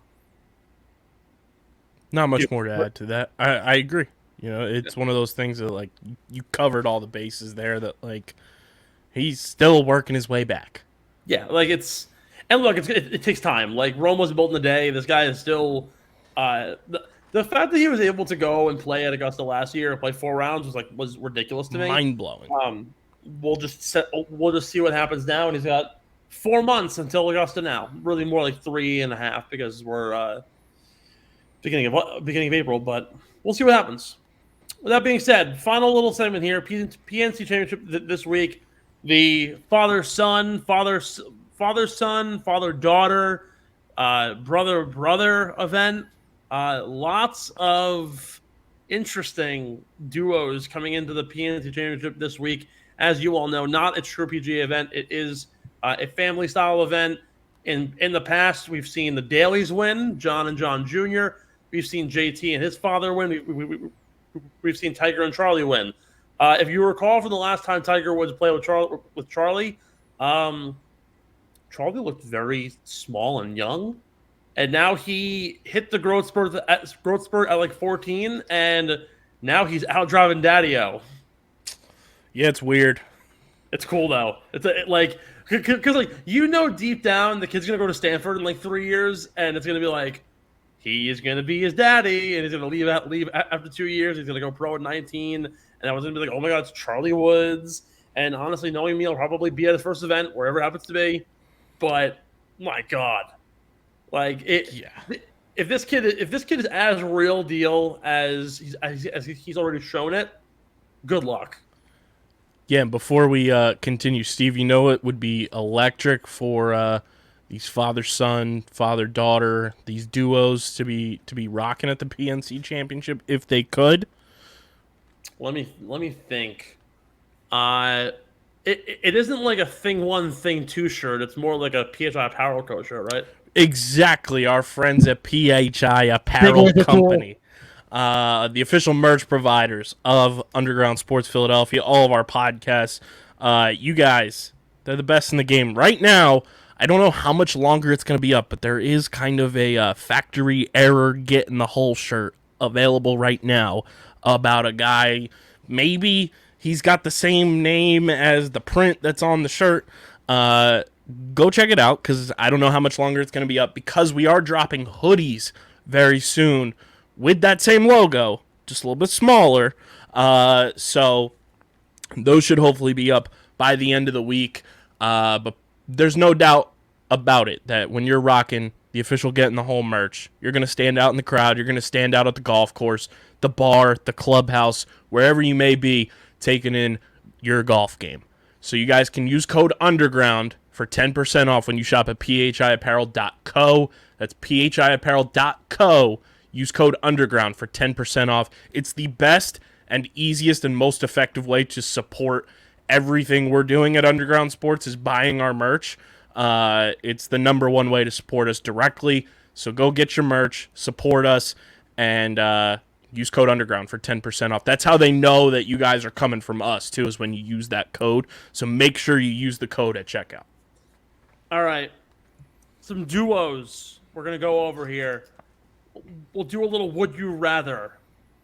Not much more to add to that. I agree. You know, it's one of those things that, like, you covered all the bases there, that, like, he's still working his way back. Yeah, like and look, it takes time. Like, Rome wasn't built in a day. This guy is still the fact that he was able to go and play at Augusta last year and play 4 rounds was ridiculous to me. Mind blowing. We'll just see what happens now, and he's got 4 months until Augusta now. Really more like 3.5 because we're beginning of April, but we'll see what happens. With that being said, final little segment here. PNC Championship this week. The father-son, father-daughter, brother-brother event. Lots of interesting duos coming into the PNC Championship this week. As you all know, not a true PGA event. It is a family-style event. In the past, we've seen the Dailies win, John and John Jr. We've seen JT and his father win. We've seen Tiger and Charlie win. If you recall from the last time Tiger Woods played with Charlie, Charlie looked very small and young. And now he hit the growth spurt at like 14, and now he's out driving Daddy-O. Yeah, it's weird. It's cool, though. It's because deep down the kid's going to go to Stanford in like 3 years, and it's going to be like, he is going to be his daddy, and he's going to leave after 2 years. He's going to go pro at 19, and I was going to be like, oh my God, it's Charlie Woods. And honestly, knowing me, he'll probably be at his first event, wherever it happens to be. But my God, like it. Yeah. If this kid is as real deal as he's already shown it, good luck. Yeah, and before we continue, Steve, you know it would be electric for these father-son, father-daughter, these duos to be rocking at the PNC Championship if they could? Let me think. It isn't like a thing one, thing two shirt. It's more like a PHI Apparel Co. shirt, right? Exactly, our friends at PHI Apparel Company. The official merch providers of Underground Sports Philadelphia, all of our podcasts. You guys, they're the best in the game. Right now, I don't know how much longer it's going to be up, but there is kind of a factory error get in the whole shirt available right now about a guy. Maybe he's got the same name as the print that's on the shirt. Go check it out because I don't know how much longer it's going to be up because we are dropping hoodies very soon with that same logo, just a little bit smaller. So those should hopefully be up by the end of the week. But there's no doubt about it that when you're rocking the official Get in the Hole merch, you're going to stand out in the crowd. You're going to stand out at the golf course, the bar, the clubhouse, wherever you may be taking in your golf game. So you guys can use code UNDERGROUND for 10% off when you shop at phiapparel.co. That's phiapparel.co. Use code UNDERGROUND for 10% off. It's the best and easiest and most effective way to support everything we're doing at Underground Sports is buying our merch. It's the number one way to support us directly. So go get your merch, support us, and use code UNDERGROUND for 10% off. That's how they know that you guys are coming from us, too, is when you use that code. So make sure you use the code at checkout. All right. Some duos we're going to go over here. We'll do a little would you rather,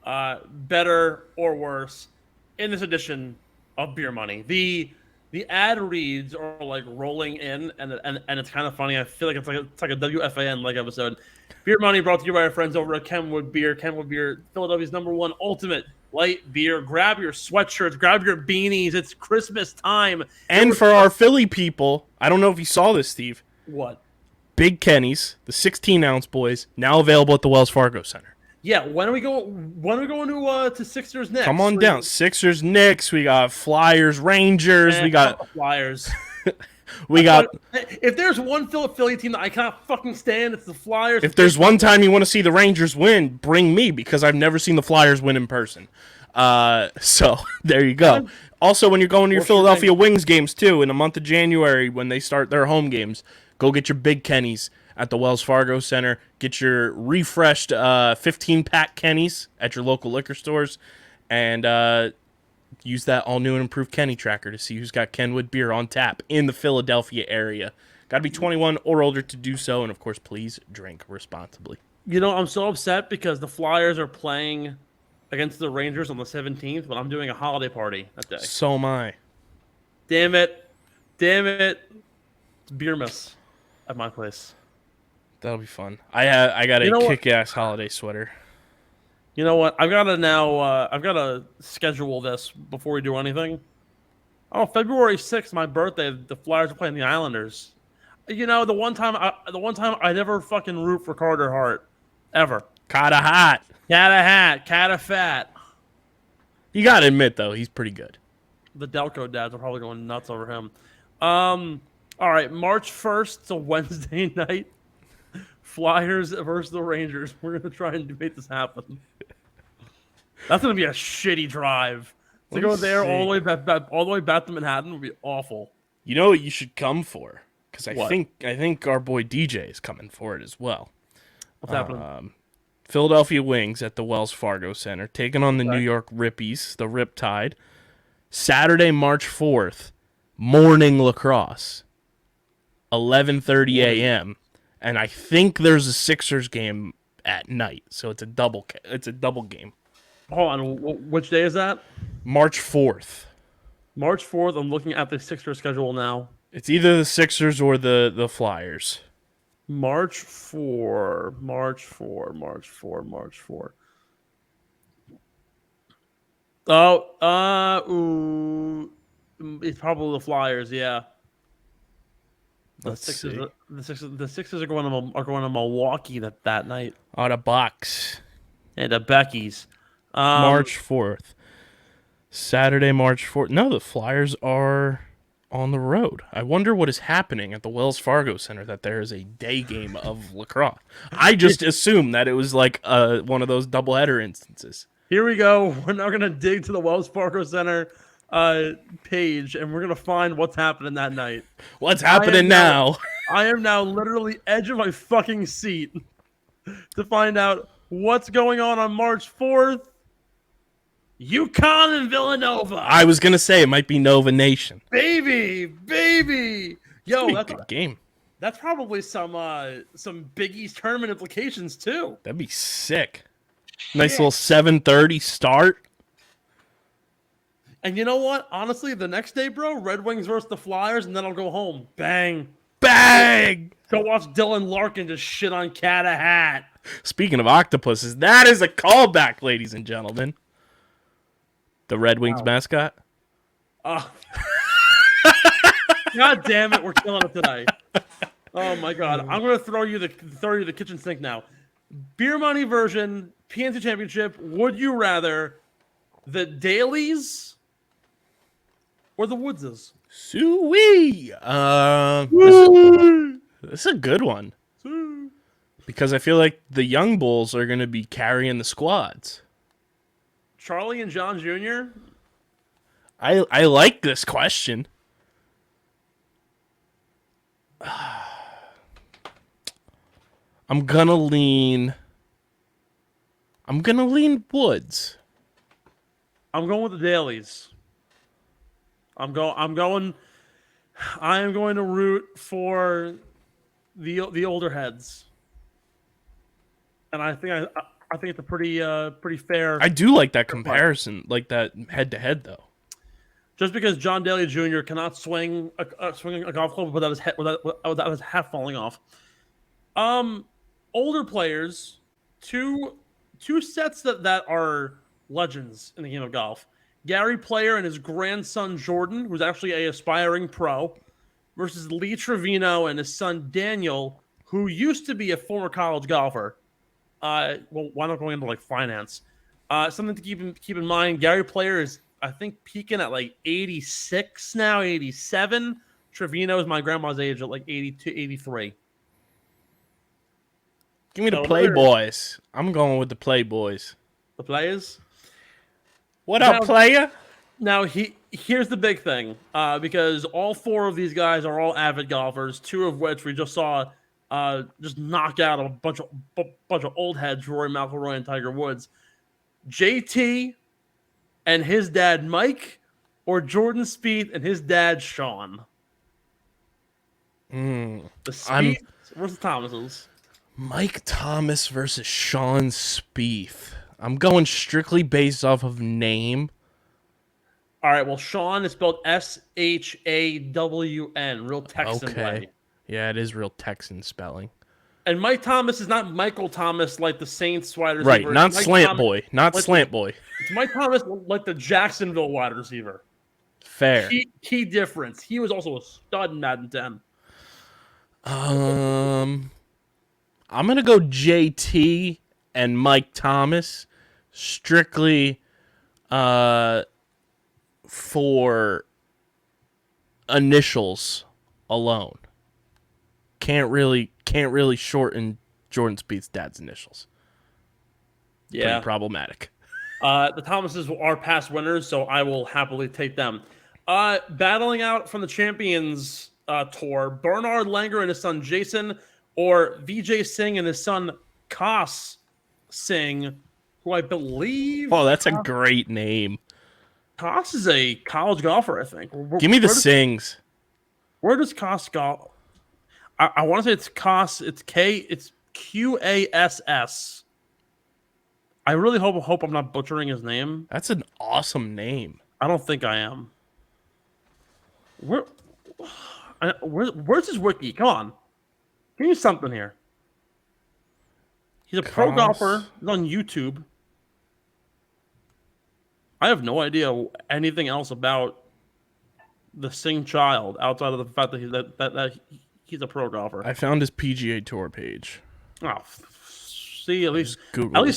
better or worse, in this edition of Beer Money. The ad reads are like rolling in, and it's kind of funny. I feel like it's like a WFAN like episode. Beer Money brought to you by our friends over at Kenwood Beer. Kenwood Beer, Philadelphia's #1 ultimate light beer. Grab your sweatshirts, grab your beanies. It's Christmas time. And for our Philly people, I don't know if you saw this, Steve. What? Big Kenny's, the 16-ounce boys, now available at the Wells Fargo Center. Yeah, when are we going to Sixers next? Come on down. Sixers, Knicks, we got Flyers, Rangers, we got Flyers. If there's one Philly team that I cannot fucking stand, it's the Flyers. If there's one time you want to see the Rangers win, bring me because I've never seen the Flyers win in person. So there you go. Also, when you're going to your Philadelphia Wings games too, in the month of January when they start their home games, go get your Big Kenny's at the Wells Fargo Center. Get your refreshed 15-pack Kenny's at your local liquor stores, and use that all-new and improved Kenny tracker to see who's got Kenwood beer on tap in the Philadelphia area. Got to be 21 or older to do so, and of course, please drink responsibly. You know, I'm so upset because the Flyers are playing against the Rangers on the 17th, but I'm doing a holiday party that day. So am I. Damn it. It's beer miss at my place. That'll be fun. I got a kick-ass holiday sweater. You know what? I've got to schedule this before we do anything. Oh, February 6th, my birthday. The Flyers are playing the Islanders. You know, the one time I never fucking root for Carter Hart, ever. Carter Hart. Cata fat. You gotta admit though, he's pretty good. The Delco dads are probably going nuts over him. All right, March 1st, it's a Wednesday night. Flyers versus the Rangers. We're gonna try and make this happen. That's gonna be a shitty drive. To go there all the way back to Manhattan would be awful. You know what you should come for? Because I think our boy DJ is coming for it as well. What's happening? Philadelphia Wings at the Wells Fargo Center, taking on the New York Rippies, the Riptide. Saturday, March 4th, morning lacrosse, 11:30 a.m. And I think there's a Sixers game at night, so it's a double game. Hold on, which day is that? March 4th. March 4th. I'm looking at the Sixers schedule now. It's either the Sixers or the Flyers. March 4. Oh, it's probably the Flyers, yeah. The Sixers are going to Milwaukee that night. Oh, the Bucks. And the Beckies. March 4th. Saturday, March 4th. No, the Flyers are on the road. I wonder what is happening at the Wells Fargo Center that there is a day game of lacrosse. I just assumed that it was like one of those doubleheader instances. Here we go. We're now gonna dig to the Wells Fargo Center page, and we're gonna find what's happening that night. What's happening now? I am now literally edge of my fucking seat to find out what's going on March 4th. UConn and Villanova. I was gonna say it might be Nova Nation. Baby. Yo, that's a good game. That's probably some Big East tournament implications too. That'd be sick. Nice little 7:30 start. And you know what? Honestly, the next day, bro, Red Wings versus the Flyers, and then I'll go home. Bang. Go watch Dylan Larkin just shit on Cat a Hat. Speaking of octopuses, that is a callback, ladies and gentlemen. The Red Wings mascot. God damn it, we're killing it today. Oh my god, I'm gonna throw you the kitchen sink now. Beer money version, PNC Championship. Would you rather the Dailies or the Woodses? Soo-wee. This is a good one because I feel like the young bulls are gonna be carrying the squads. Charlie and John Jr. I like this question. I'm gonna lean Woods. I'm going with the Dailies. I am going to root for the older heads, and I think it's a pretty fair. I do like that comparison, like that head to head though. Just because John Daly Jr. cannot swing a golf club without his hat falling off. Older players, two sets that are legends in the game of golf. Gary Player and his grandson Jordan, who's actually a aspiring pro, versus Lee Trevino and his son Daniel, who used to be a former college golfer. Well, why not going into like finance? Something to keep in mind. Gary Player is, I think, peaking at like 86 now, 87. Trevino is my grandma's age at like 82, 83. Give me the Playboys. I'm going with the Playboys. The Players? What up, player? Now, here's the big thing. Because all four of these guys are all avid golfers, two of which we just saw just knock out a bunch of old heads, Rory McIlroy and Tiger Woods. JT and his dad Mike, or Jordan Spieth and his dad Sean? The Spieth versus Thomases. Mike Thomas versus Sean Spieth. I'm going strictly based off of name. All right, well, Sean is spelled Shawn, real Texan way. Yeah, it is real Texan spelling. And Mike Thomas is not Michael Thomas like the Saints wide receiver. Right, not Mike slant Thomas, boy. Not like slant boy. It's Mike Thomas like the Jacksonville wide receiver. Fair. Key difference. He was also a stud in Madden 10. I'm going to go JT and Mike Thomas strictly for initials alone. Can't really shorten Jordan Spieth's dad's initials. Yeah. Pretty problematic. The Thomases are past winners, so I will happily take them. Battling out from the Champions Tour, Bernard Langer and his son Jason, or Vijay Singh and his son Kas Singh, who I believe... Oh, that's a great name. Kas is a college golfer, I think. Give me the Singhs. Where does Kas go? I want to say it's Kas. It's Qass. I really hope I'm not butchering his name. That's an awesome name. I don't think I am. Where's his wiki? Come on. Give me something here. He's a pro golfer. He's on YouTube. I have no idea anything else about the Singh child outside of the fact that he's a pro golfer. I found his PGA Tour page. Oh, see, at least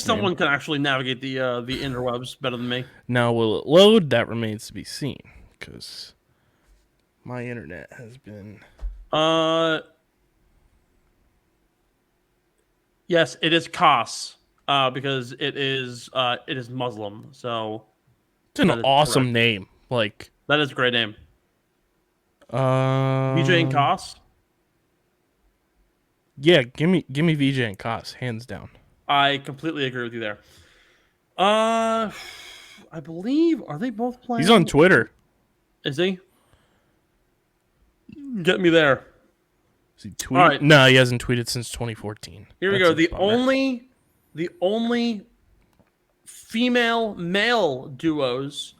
someone can actually navigate the interwebs better than me. Now, will it load? That remains to be seen. Because My internet has been. Uh, yes, it is Kas. Because it is Muslim. So It's an that is awesome correct. name. Like, That is a great name. VJ and um, Kas. yeah, give me VJ and Koss, hands down. I completely agree with you there. Uh, I believe are they both He's on playing? Twitter. Is he? Get me there. Does he All tweet? right, No, he hasn't tweeted since 2014. here we That's go. a bummer. The only female male duos,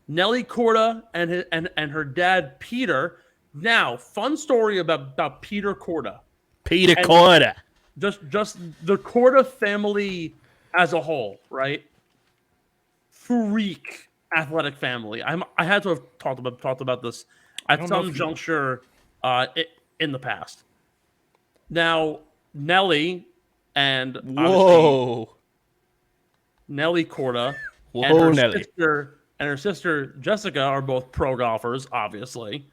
Nelly Corda and her dad Peter. Now, fun story about Peter Corda Peter and Corda. just the Corda family as a whole, right? Freak athletic family. I had to have talked about this I at don't know some if you. juncture in the past. Now, Nelly and obviously Whoa. Nelly Corda Whoa, Nelly. and her sister Jessica are both pro golfers, obviously.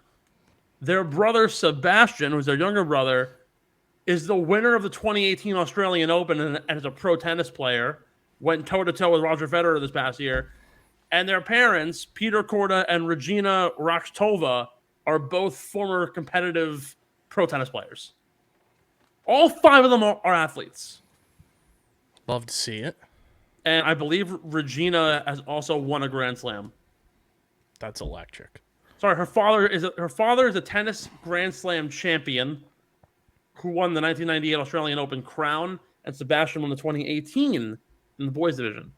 Their brother Sebastian, who's their younger brother, is the winner of the 2018 Australian Open and is a pro tennis player. Went toe to toe with Roger Federer this past year. And their parents, Peter Korda and Regina Rakhtova, are both former competitive pro tennis players. All five of them are athletes. Love to see it. And I believe Regina has also won a Grand Slam. That's electric. Sorry, her father is a tennis Grand Slam champion who won the 1998 Australian Open crown, and Sebastian won the 2018 in the boys division.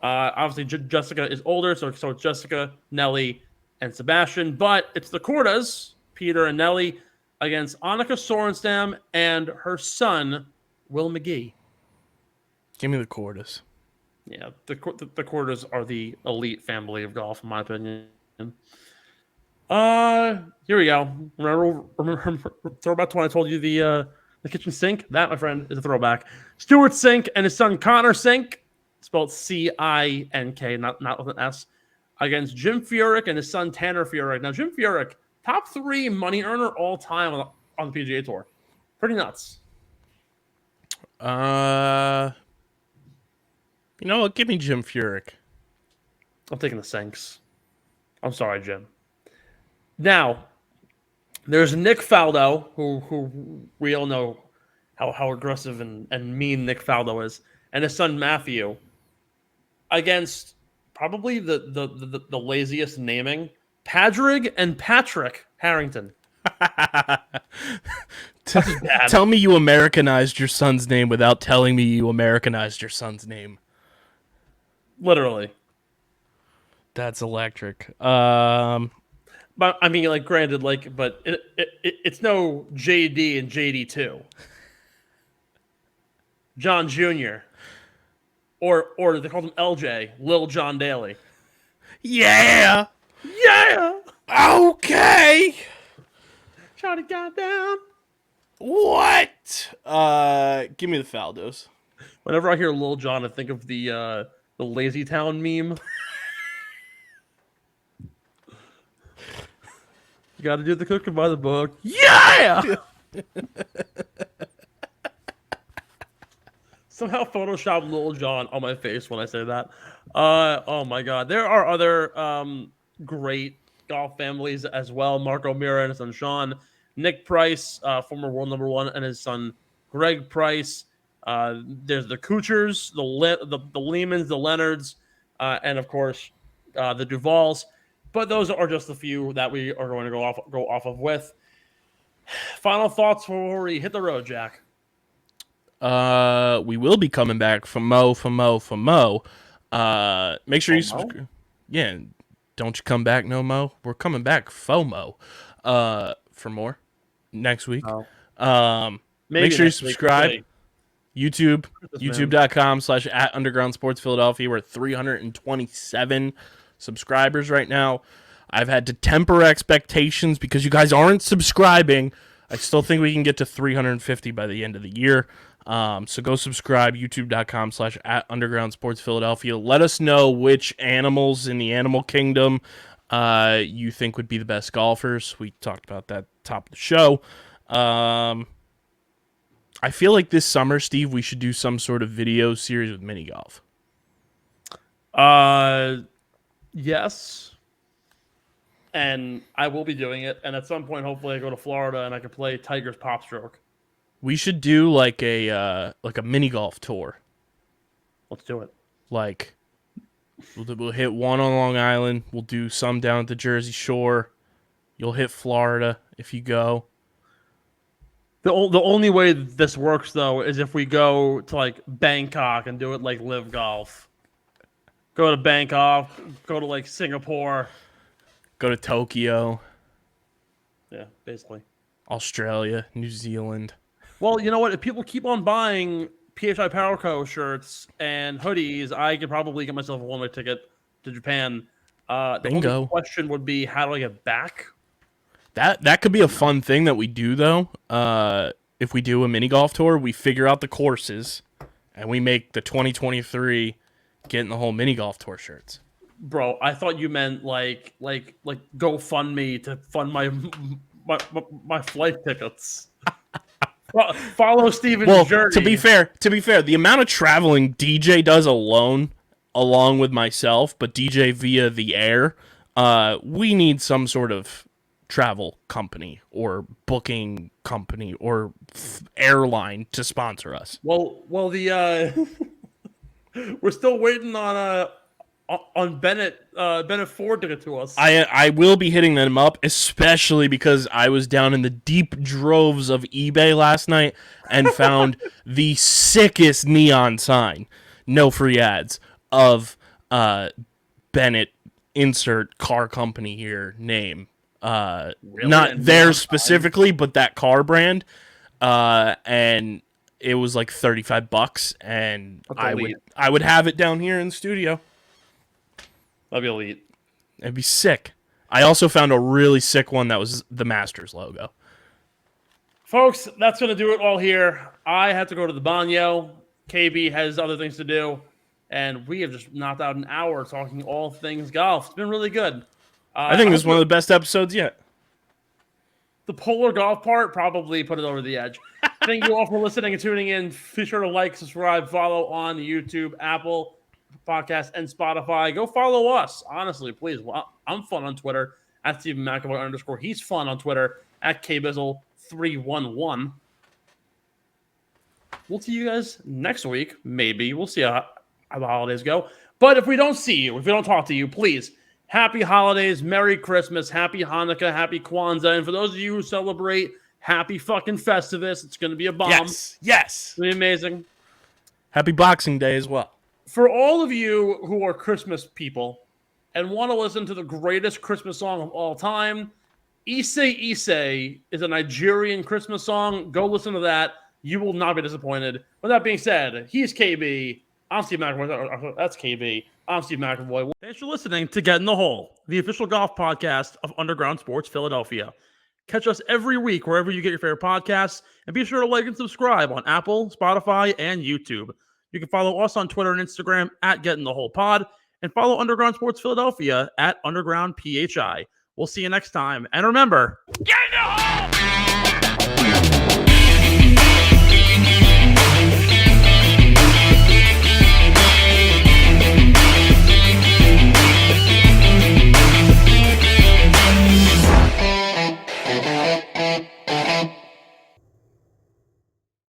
Obviously, Jessica is older, so it's Jessica, Nelly, and Sebastian. But it's the Cordas, Peter and Nelly, against Annika Sorenstam and her son, Will McGee. Give me the Cordas. Yeah, the Cordas are the elite family of golf, in my opinion. Here we go. Remember throwback when I told you the kitchen sink? That, my friend, is a throwback. Stuart Sink and his son Connor Sink, spelled Cink, not with an S, against Jim Furyk and his son Tanner Furyk. Now, Jim Furyk, top 3 money earner all time on the PGA Tour. Pretty nuts. You know what? Give me Jim Furyk. I'm taking the Sinks. I'm sorry, Jim. Now, there's Nick Faldo, who we all know how aggressive and mean Nick Faldo is, and his son Matthew, against probably the laziest naming, Padrig and Patrick Harrington. Tell me you Americanized your son's name without telling me you Americanized your son's name. Literally. That's electric. But I mean, like, granted, like, but it's no JD and JD2. John Jr. Or they called him LJ, Lil John Daly. Yeah. Yeah! Okay. Shotty got down. What? Give me the Faldos. Whenever I hear Lil John, I think of the Lazy Town meme. You got to do the cooking by the book. Yeah! Somehow Photoshop Lil John on my face when I say that. Oh my God. There are other great golf families as well. Marco Mira and his son Sean. Nick Price, former world number 1, and his son Greg Price. There's the Kuchers, the Lehmans, the Leonards, and of course the Duvals. But those are just the few that we are going to go off of with. Final thoughts before we hit the road, Jack. We will be coming back for Mo. Make sure you subscribe. Yeah, don't you come back no Mo. We're coming back FOMO. For more next week. Make sure you subscribe. YouTube, youtube.com/@undergroundsportsphiladelphia. We're at 327 subscribers right now. I've had to temper expectations because you guys aren't subscribing. I still think we can get to 350 by the end of the year. So go subscribe, youtube.com/@undergroundsportsphiladelphia. Let us know which animals in the animal kingdom you think would be the best golfers. We talked about that top of the show. I feel like this summer, Steve, we should do some sort of video series with mini golf. Yes. And I will be doing it. And at some point, hopefully, I go to Florida and I can play Tiger's Pop Stroke. We should do like a mini golf tour. Let's do it. Like, we'll hit one on Long Island. We'll do some down at the Jersey Shore. You'll hit Florida if you go. The only way this works, though, is if we go to, like, Bangkok and do it like Live Golf. Go to Bangkok, go to, like, Singapore. Go to Tokyo. Yeah, basically. Australia, New Zealand. Well, you know what? If people keep on buying PHI Power Co. shirts and hoodies, I could probably get myself a one-way ticket to Japan. The only question would be, how do I get back? That could be a fun thing that we do, though. If we do a mini golf tour, we figure out the courses, and we make the 2023 getting the whole mini golf tour shirts. Bro, I thought you meant like GoFundMe to fund my flight tickets. Follow Steven's journey. To be fair, the amount of traveling DJ does alone, along with myself, but DJ via the air, we need some sort of travel company or booking company or airline to sponsor us. Well, the we're still waiting on Bennett Ford to get to us. I will be hitting them up, especially because I was down in the deep droves of eBay last night and found the sickest neon sign, no free ads, of Bennett, insert car company here, name. Really? Not theirs specifically, but that car brand. And it was like $35, and I would have it down here in the studio. That'd be elite. It'd be sick. I also found a really sick one that was the Masters logo. Folks, that's going to do it all here. I have to go to the banyo. KB has other things to do. And we have just knocked out an hour talking all things golf. It's been really good. I think this is one of the best episodes yet. The polar golf part probably put it over the edge. Thank you all for listening and tuning in. Be sure to like, subscribe, follow on YouTube, Apple Podcast, and Spotify. Go follow us. Honestly, please. Well, I'm fun on Twitter at Stephen McAvoy _ He's fun on Twitter at KBizzle311. We'll see you guys next week. Maybe. We'll see how the holidays go. But if we don't see you, if we don't talk to you, please, happy holidays, Merry Christmas, Happy Hanukkah, Happy Kwanzaa. And for those of you who celebrate, happy fucking Festivus. It's going to be a bomb. Yes. It's going to be amazing. Happy Boxing Day as well. For all of you who are Christmas people and want to listen to the greatest Christmas song of all time, Ise Ise is a Nigerian Christmas song. Go listen to that. You will not be disappointed. With that being said, he's KB. I'm Steve McAvoy. That's KB. I'm Steve McAvoy. Thanks for listening to Get in the Hole, the official golf podcast of Underground Sports Philadelphia. Catch us every week wherever you get your favorite podcasts, and be sure to like and subscribe on Apple, Spotify, and YouTube. You can follow us on Twitter and Instagram at Get in the Hole Pod, and follow Underground Sports Philadelphia at Underground PHI. We'll see you next time. And remember, get in the hole!